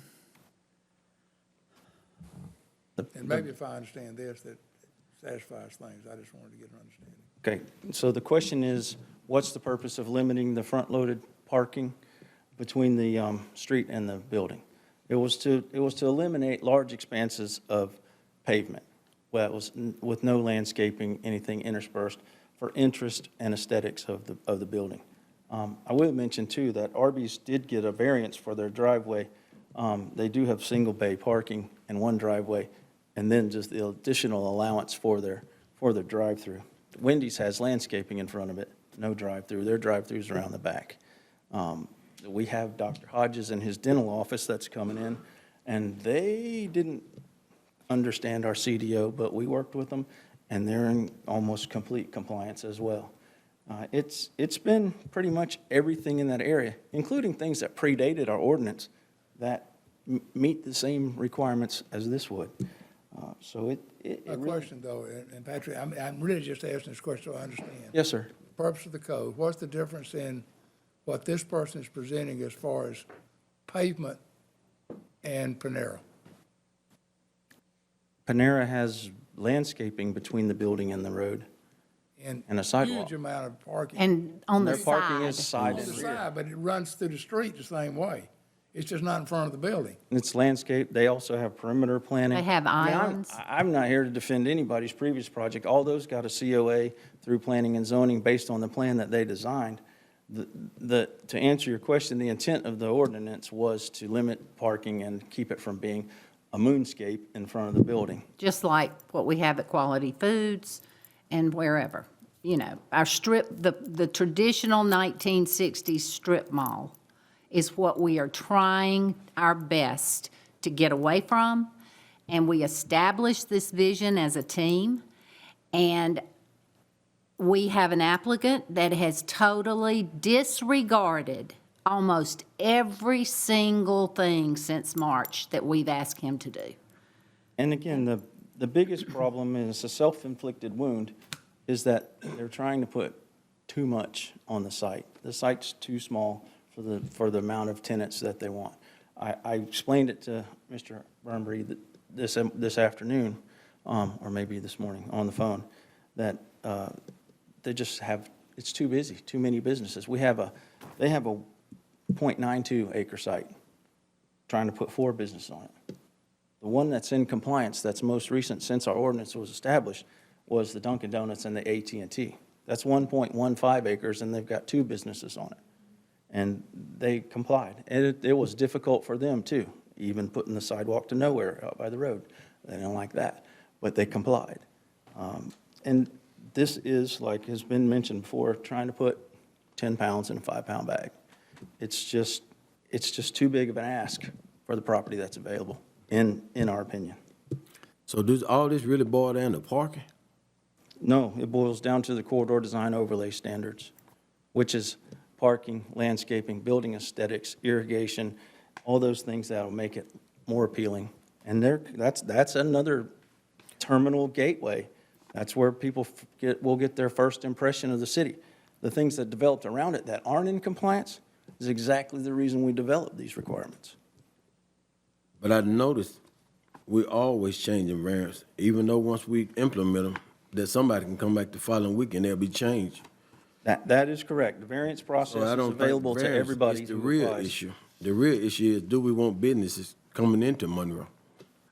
And maybe if I understand this, that satisfies things. I just wanted to get an understanding. Okay, so the question is, what's the purpose of limiting the front-loaded parking between the street and the building? It was to eliminate large expanses of pavement, well, it was with no landscaping, anything interspersed, for interest and aesthetics of the building. I will mention, too, that Arby's did get a variance for their driveway. They do have single-bay parking and one driveway, and then just the additional allowance for their drive-through. Wendy's has landscaping in front of it, no drive-through. Their drive-through's around the back. We have Dr. Hodges in his dental office that's coming in, and they didn't understand our CDO, but we worked with them, and they're in almost complete compliance as well. It's been pretty much everything in that area, including things that predated our ordinance that meet the same requirements as this would. So it A really- question though, and Patrick, I'm really just asking this question so I understand. Yes, sir. Purpose of the code, what's the difference in what this person is presenting as far as pavement and Panera? Panera has landscaping between the building and the road and a sidewalk. Huge amount of parking. And on the Their parking is side. side On and the rear. side, but it runs through the street the same way. It's just not in front of the building. It's landscape. They also have perimeter planning. They have I mean, islands. I'm not here to defend anybody's previous project. All those got a COA through planning and zoning based on the plan that they designed. To answer your question, the intent of the ordinance was to limit parking and keep it from being a moonscape in front of the building. Just like what we have at Quality Foods and wherever. Our strip, the traditional 1960s strip mall is what we are trying our best to get away from. And we established this vision as a team. And we have an applicant that has totally disregarded almost every single thing since March that we've asked him to do. And again, the biggest problem, and it's a self-inflicted wound, is that they're trying to put too much on the site. The site's too small for the amount of tenants that they want. I explained it to Mr. Burnbury this afternoon, or maybe this morning on the phone, that they just have, it's too busy, too many businesses. They have a 0.92 acre site, trying to put 4 businesses on it. The one that's in compliance, that's most recent since our ordinance was established, was the Dunkin' Donuts and the AT&T. That's 1.15 acres, and they've got 2 businesses on it. And they complied. And it was difficult for them, too, even putting the sidewalk to nowhere out by the road. They don't like that, but they complied. And this is, like has been mentioned before, trying to put 10 pounds in a 5-pound bag. It's just too big of an ask for the property that's available, in our opinion. So does all this really boil down to parking? No, it boils down to the corridor design overlay standards. which is parking, landscaping, building aesthetics, irrigation, all those things that will make it more appealing. And that's another terminal gateway. That's where people will get their first impression of the city. The things that developed around it that aren't in compliance is exactly the reason we developed these requirements. But I noticed we always changing variants, even though once we implement them, that somebody can come back the following week and they'll be changed. That is correct. The variance So process I is don't think available to variance everybody is the who real applies. issue. The real issue is, do we want businesses coming into Monroe?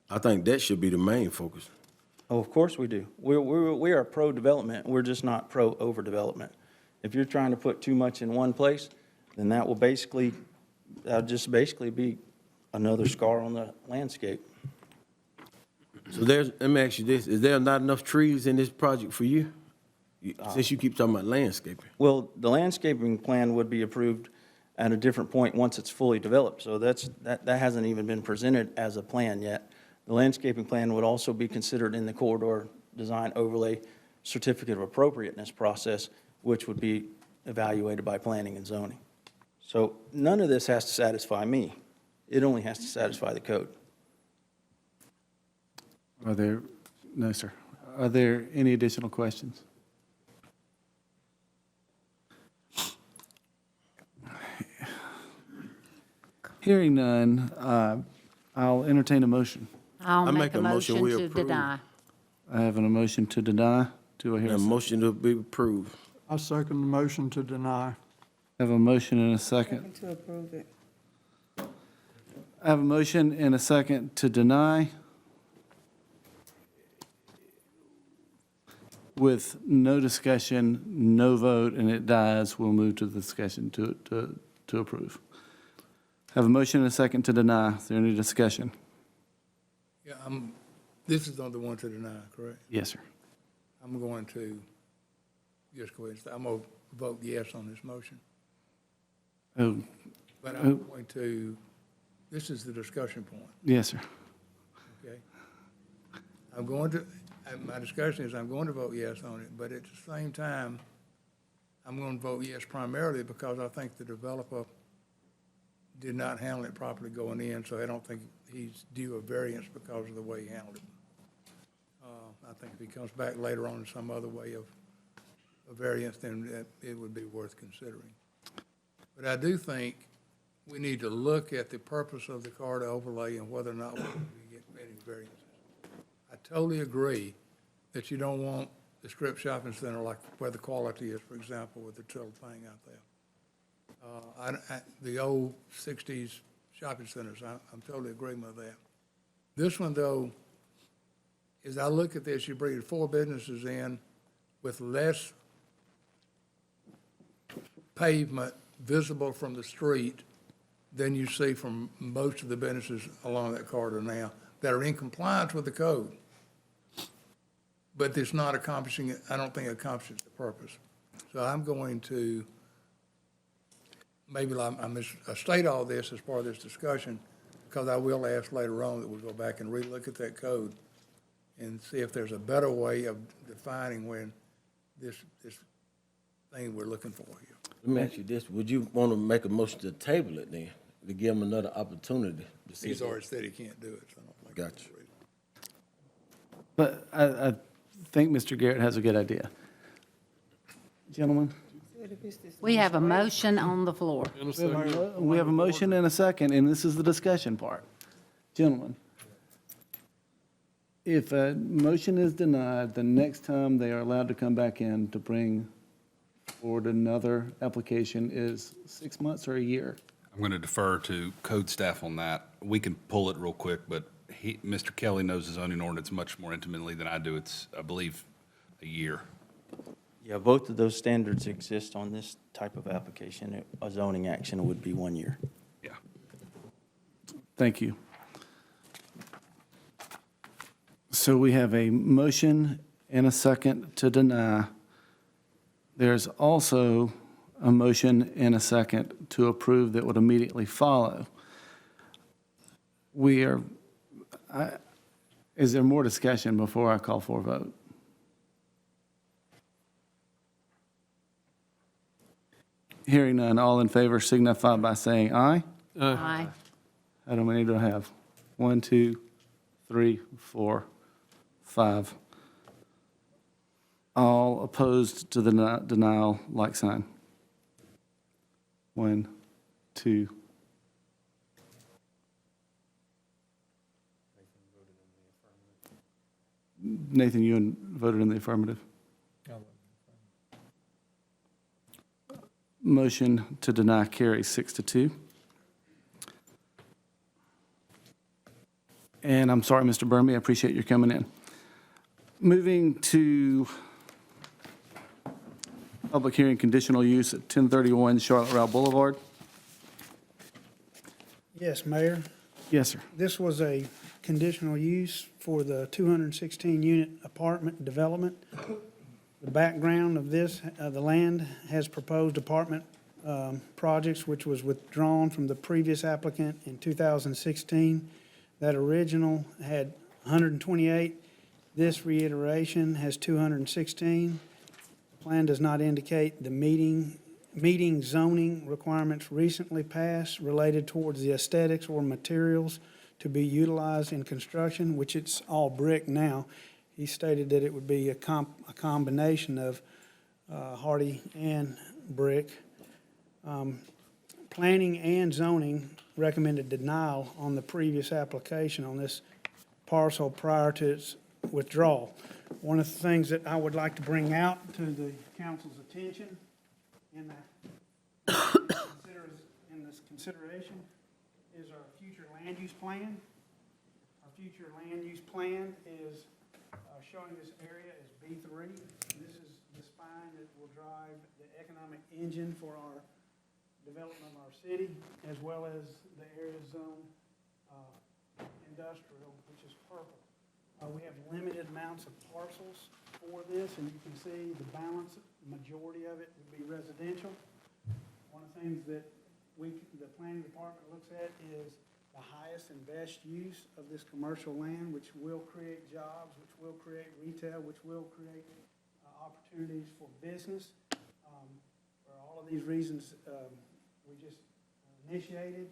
I think that should be the main focus. Oh, of course we do. We are pro-development, we're just not pro-overdevelopment. If you're trying to put too much in one place, then that'll just basically be another scar on the landscape. So let me ask you this, is there not enough trees in this project for you? Since you keep talking about landscaping. Well, the landscaping plan would be approved at a different point once it's fully developed, so that hasn't even been presented as a plan yet. The landscaping plan would also be considered in the corridor design overlay certificate of appropriateness process, which would be evaluated by planning and zoning. So none of this has to satisfy me. It only has to satisfy the code. No, sir. Are there any additional questions? Hearing none, I'll entertain a motion. I'll make a motion we to approve. deny. I have a motion to deny. Do I hear A a second? motion to be approved. I second the motion to deny. I have a motion and a second. To approve it. I have a motion and a second to deny. With no discussion, no vote, and it dies, we'll move to the discussion to approve. Have a motion and a second to deny. Is there any discussion? Yeah, this is on the one to deny, correct? Yes, sir. I'm going to, just go ahead, I'm going to vote yes on this motion. Oh, But I'm going to, this is the discussion point, yes, sir. okay? I'm going to, my discussion is I'm going to vote yes on it, but at the same time, I'm going to vote yes primarily because I think the developer did not handle it properly going in, so I don't think he's due a variance because of the way he handled it. I think if he comes back later on in some other way of a variance, then it would be worth considering. But I do think we need to look at the purpose of the corridor overlay and whether or not we get any variances. I totally agree that you don't want the strip shopping center like where the Quality is, for example, with the little thing out there. The old 60s shopping centers, I'm totally agreeing with that. This one, though, as I look at this, you bring 4 businesses in with less pavement visible from the street than you see from most of the businesses along that corridor now that are in compliance with the code. But it's not accomplishing, I don't think it accomplishes the purpose. So I'm going to, maybe I state all this as part of this discussion, because I will ask later on that we go back and relook at that code and see if there's a better way of defining when this thing we're looking for here. Let me ask you this, would you want to make a motion to table it then, to give him another opportunity to see? He's already said he can't do it, so I don't think. Gotcha. But I think Mr. Garrett has a good idea. Gentlemen? We have a motion on the floor. We have a motion and a second, and this is the discussion part. Gentlemen, if a motion is denied, the next time they are allowed to come back in to bring forward another application is 6 months or a year? I'm going to defer to code staff on that. We can pull it real quick, but Mr. Kelly knows his zoning ordinance much more intimately than I do. It's, I believe, a year. Yeah, both of those standards exist on this type of application. A zoning action would be 1 year. Yeah. Thank you. So we have a motion and a second to deny. There's also a motion and a second to approve that would immediately follow. Is there more discussion before I call for a vote? Hearing none, all in favor signify by saying aye. Aye. How many do I have? 1, 2, 3, 4, 5. All opposed to the denial, like sign. 1, 2. Nathan, you voted in the affirmative. Motion to deny carries 6-2. And I'm sorry, Mr. Burmy, I appreciate your coming in. Moving to public hearing conditional use at 1031 Charlotte Route Boulevard. Yes, Mayor. Yes, sir. This was a conditional use for the 216-unit apartment development. The background of this, the land has proposed apartment projects, which was withdrawn from the previous applicant in 2016. That original had 128. This reiteration has 216. The plan does not indicate the meeting zoning requirements recently passed related towards the aesthetics or materials to be utilized in construction, which it's all brick now. He stated that it would be a combination of hardy and brick. Planning and zoning recommended denial on the previous application on this parcel prior to its withdrawal. One of the things that I would like to bring out to the council's attention in this consideration is our future land use plan. Our future land use plan is showing this area as B3. This is the spine that will drive the economic engine for our development of our city, as well as the area zone industrial, which is purple. We have limited amounts of parcels for this, and you can see the balance, the majority of it would be residential. One of the things that the planning department looks at is the highest and best use of this commercial land, which will create jobs, which will create retail, which will create opportunities for business. For all of these reasons we just initiated,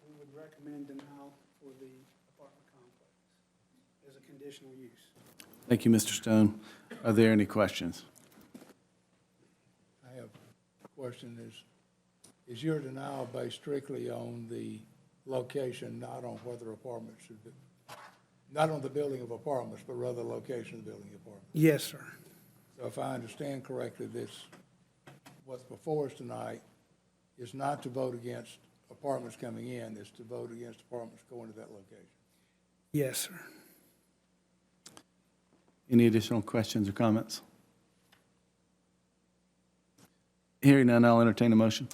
we would recommend denial for the apartment complex as a conditional use. Thank you, Mr. Stone. Are there any questions? I have a question. Is your denial based strictly on the location, not on whether apartments should be, not on the building of apartments, but rather the location of the building of apartments? Yes, sir. So if I understand correctly, what's before us tonight is not to vote against apartments coming in, it's to vote against apartments going to that location. Yes, sir. Any additional questions or comments? Hearing none, I'll entertain a motion.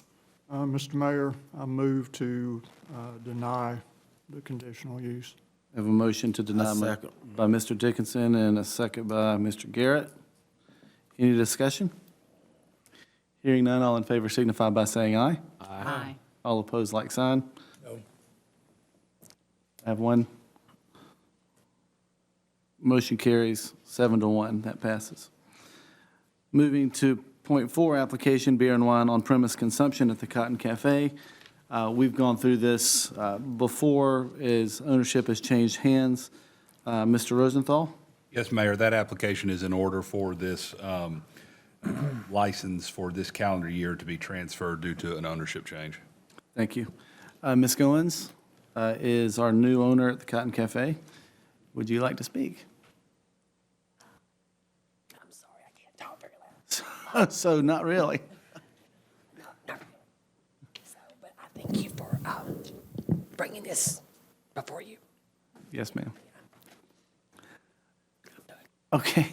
Mr. Mayor, I move to deny the conditional use. I have a motion to deny second. by Mr. Dickinson and a second by Mr. Garrett. Any discussion? Hearing none, all in favor signify by saying aye. Aye. All opposed, like sign. No. I have one. Motion carries 7-1. That passes. Moving to point 4, application beer and wine on premise consumption at the Cotton Cafe. We've gone through this before as ownership has changed hands. Mr. Rosenthal? Yes, Mayor, that application is in order for this license for this calendar year to be transferred due to an ownership change. Thank you. Ms. Goins is our new owner at the Cotton Cafe. Would you like to speak? I'm sorry, I can't talk very loud. So, not really. No. So, but I thank you for bringing this before you. Yes, ma'am. Okay.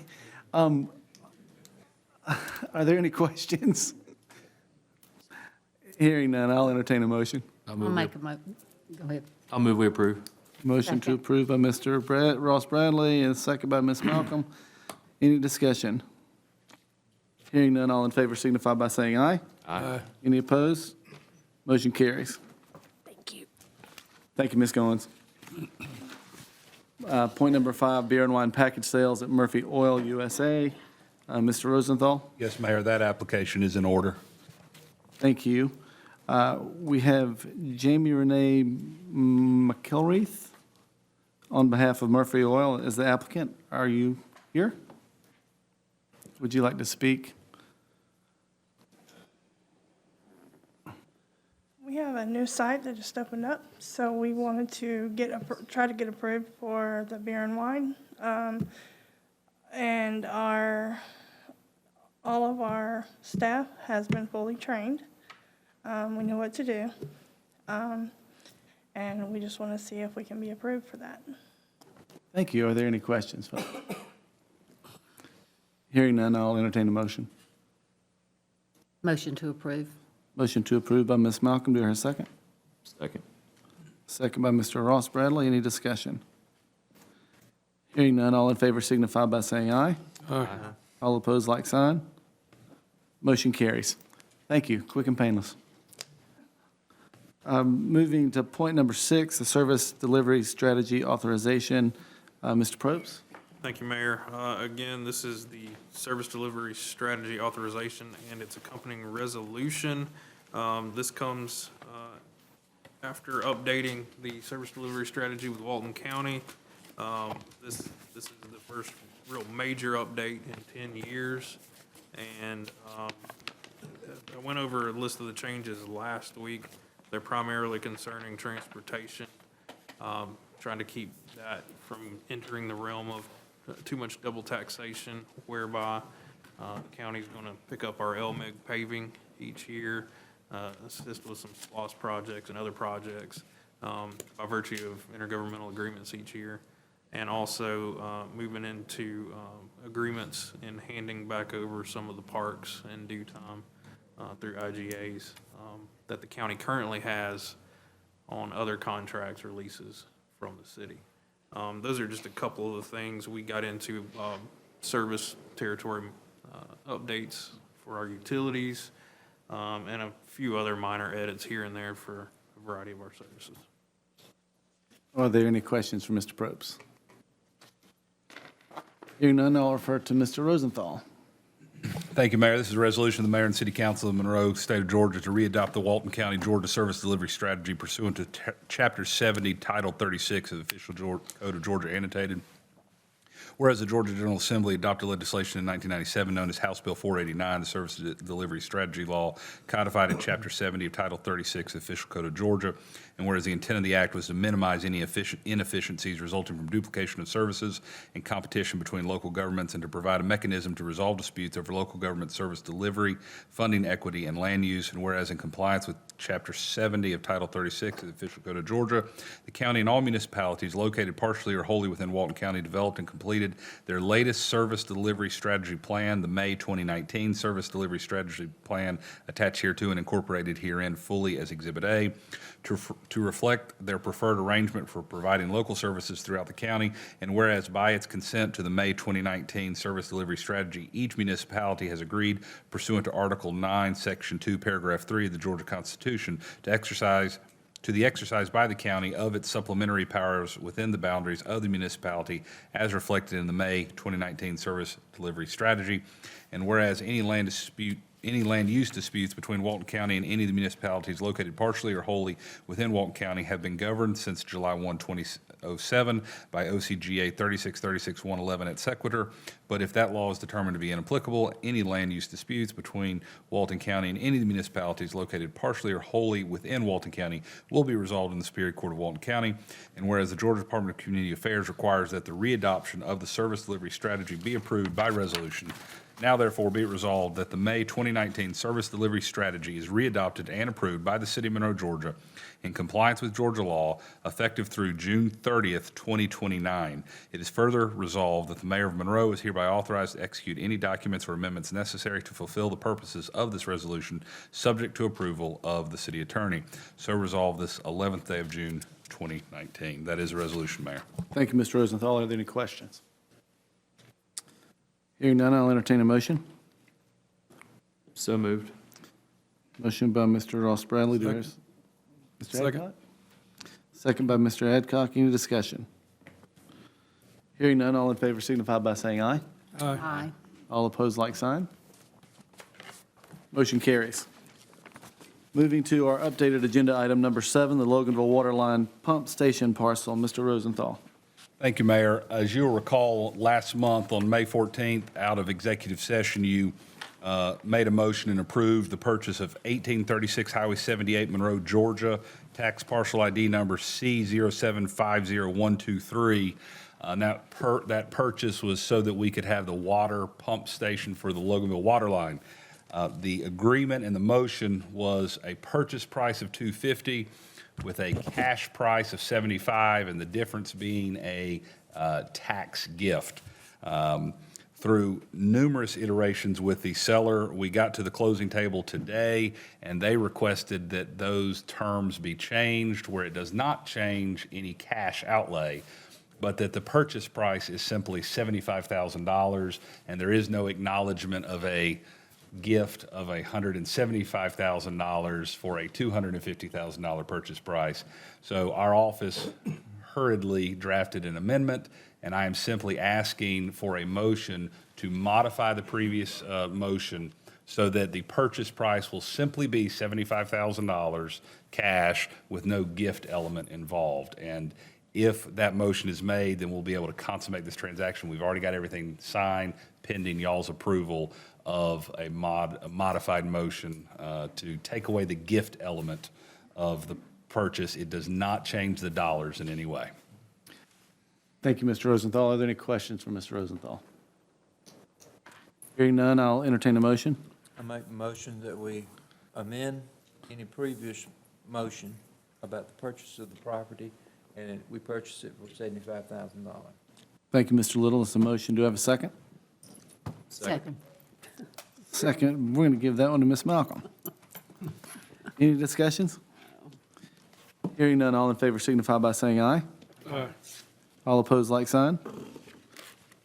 Are there any questions? Hearing none, I'll entertain a motion. I'll make a go ahead. I'll move we approve. Motion to Second. approve by Mr. Ross Bradley and a second by Ms. Malcolm. Any discussion? Hearing none, all in favor signify by saying aye. Aye. Any opposed? Motion carries. Thank you. Thank you, Ms. Goins. Point number 5, beer and wine package sales at Murphy Oil USA. Mr. Rosenthal? Yes, Mayor, that application is in order. Thank you. We have Jamie Renee McElreath on behalf of Murphy Oil as the applicant. Are you here? Would you like to speak? We have a new site that just opened up, so we wanted to try to get approved for the beer and wine. And all of our staff has been fully trained. We know what to do. And we just want to see if we can be approved for that. Thank you. Are there any questions, folks? Hearing none, I'll entertain a motion. Motion to approve. Motion to approve by Ms. Malcolm. Do I hear a second? Second. Second by Mr. Ross Bradley. Any discussion? Hearing none, all in favor signify by saying aye. Aye. All opposed, like sign. Motion carries. Thank you. Quick and painless. Moving to point number 6, the service delivery strategy authorization. Mr. Probst? Thank you, Mayor. Again, this is the service delivery strategy authorization and its accompanying resolution. This comes after updating the service delivery strategy with Walton County. This is the first real major update in 10 years. And I went over a list of the changes last week. They're primarily concerning transportation, trying to keep that from entering the realm of too much double taxation, whereby the county's going to pick up our LMIG paving each year, assist with some SPOS projects and other projects by virtue of intergovernmental agreements each year, and also moving into agreements and handing back over some of the parks in due time through IGAs that the county currently has on other contracts or leases from the city. Those are just a couple of the things. We got into service territory updates for our utilities and a few other minor edits here and there for a variety of our services. Are there any questions for Mr. Probst? Hearing none, I'll refer to Mr. Rosenthal. Thank you, Mayor. This is a resolution of the Mayor and City Council of Monroe, State of Georgia, to readopt the Walton County, Georgia Service Delivery Strategy pursuant to Chapter 70, Title 36 of the Official Code of Georgia Annotated. Whereas the Georgia General Assembly adopted legislation in 1997 known as House Bill 489, the Service Delivery Strategy Law, codified in Chapter 70 of Title 36 of the Official Code of Georgia, and whereas the intent of the act was to minimize any inefficiencies resulting from duplication of services and competition between local governments, and to provide a mechanism to resolve disputes over local government service delivery, funding equity, and land use, and whereas in compliance with Chapter 70 of Title 36 of the Official Code of Georgia, the county and all municipalities located partially or wholly within Walton County developed and completed their latest service delivery strategy plan, the May 2019 Service Delivery Strategy Plan, attached hereto and incorporated herein fully as Exhibit A, to reflect their preferred arrangement for providing local services throughout the county, and whereas by its consent to the May 2019 Service Delivery Strategy, each municipality has agreed pursuant to Article 9, Section 2, Paragraph 3 of the Georgia Constitution to the exercise by the county of its supplementary powers within the boundaries of the municipality as reflected in the May 2019 Service Delivery Strategy. And whereas any land use disputes between Walton County and any of the municipalities located partially or wholly within Walton County have been governed since July 1, 2007 by OCGA 3636-111 et sequitur. But if that law is determined to be inapplicable, any land use disputes between Walton County and any of the municipalities located partially or wholly within Walton County will be resolved in the Superior Court of Walton County. And whereas the Georgia Department of Community Affairs requires that the readoption of the service delivery strategy be approved by resolution, now therefore be it resolved that the May 2019 Service Delivery Strategy is readopted and approved by the City of Monroe, Georgia, in compliance with Georgia law, effective through June 30th, 2029. It is further resolved that the Mayor of Monroe is hereby authorized to execute any documents or amendments necessary to fulfill the purposes of this resolution, subject to approval of the City Attorney. So resolved this 11th day of June, 2019. That is a resolution, Mayor. Thank you, Mr. Rosenthal. Are there any questions? Hearing none, I'll entertain a motion. So moved. Motion by Mr. Ross Bradley. Do I hear Mr. Second. Adcock? Second by Mr. Adcock. Any discussion? Hearing none, all in favor signify by saying aye. Aye. All opposed, like sign. Motion carries. Moving to our updated agenda item number 7, the Loganville Waterline Pump Station parcel. Mr. Rosenthal. Thank you, Mayor. As you'll recall, last month on May 14th, out of executive session, you made a motion and approved the purchase of 1836 Highway 78, Monroe, Georgia, tax parcel ID number C0750123. That purchase was so that we could have the water pump station for the Loganville water line. The agreement and the motion was a purchase price of $250 with a cash price of $75, and the difference being a tax gift. Through numerous iterations with the seller, we got to the closing table today, and they requested that those terms be changed where it does not change any cash outlay, but that the purchase price is simply $75,000, and there is no acknowledgement of a gift of $175,000 for a $250,000 purchase price. So our office hurriedly drafted an amendment, and I am simply asking for a motion to modify the previous motion so that the purchase price will simply be $75,000 cash with no gift element involved. And if that motion is made, then we'll be able to consummate this transaction. We've already got everything signed pending y'all's approval of a modified motion to take away the gift element of the purchase. It does not change the dollars in any way. Thank you, Mr. Rosenthal. Are there any questions for Mr. Rosenthal? Hearing none, I'll entertain a motion. I make a motion that we amend any previous motion about the purchase of the property, and we purchase it for $75,000. Thank you, Mr. Little. It's a motion. Do I have a second? Second. Second. We're going to give that one to Ms. Malcolm. Any discussions? Hearing none, all in favor signify by saying aye. Aye. All opposed, like sign.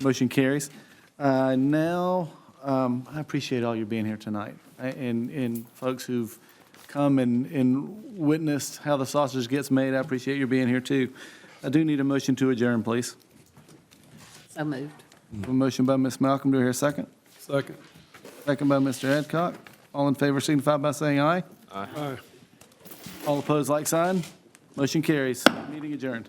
Motion carries. Now, I appreciate all you being here tonight, and folks who've come and witnessed how the sausage gets made. I appreciate your being here, too. I do need a motion to adjourn, please. So moved. A motion by Ms. Malcolm. Do I hear a second? Second. Second by Mr. Adcock. All in favor signify by saying aye. Aye. All opposed, like sign. Motion carries. Meeting adjourned.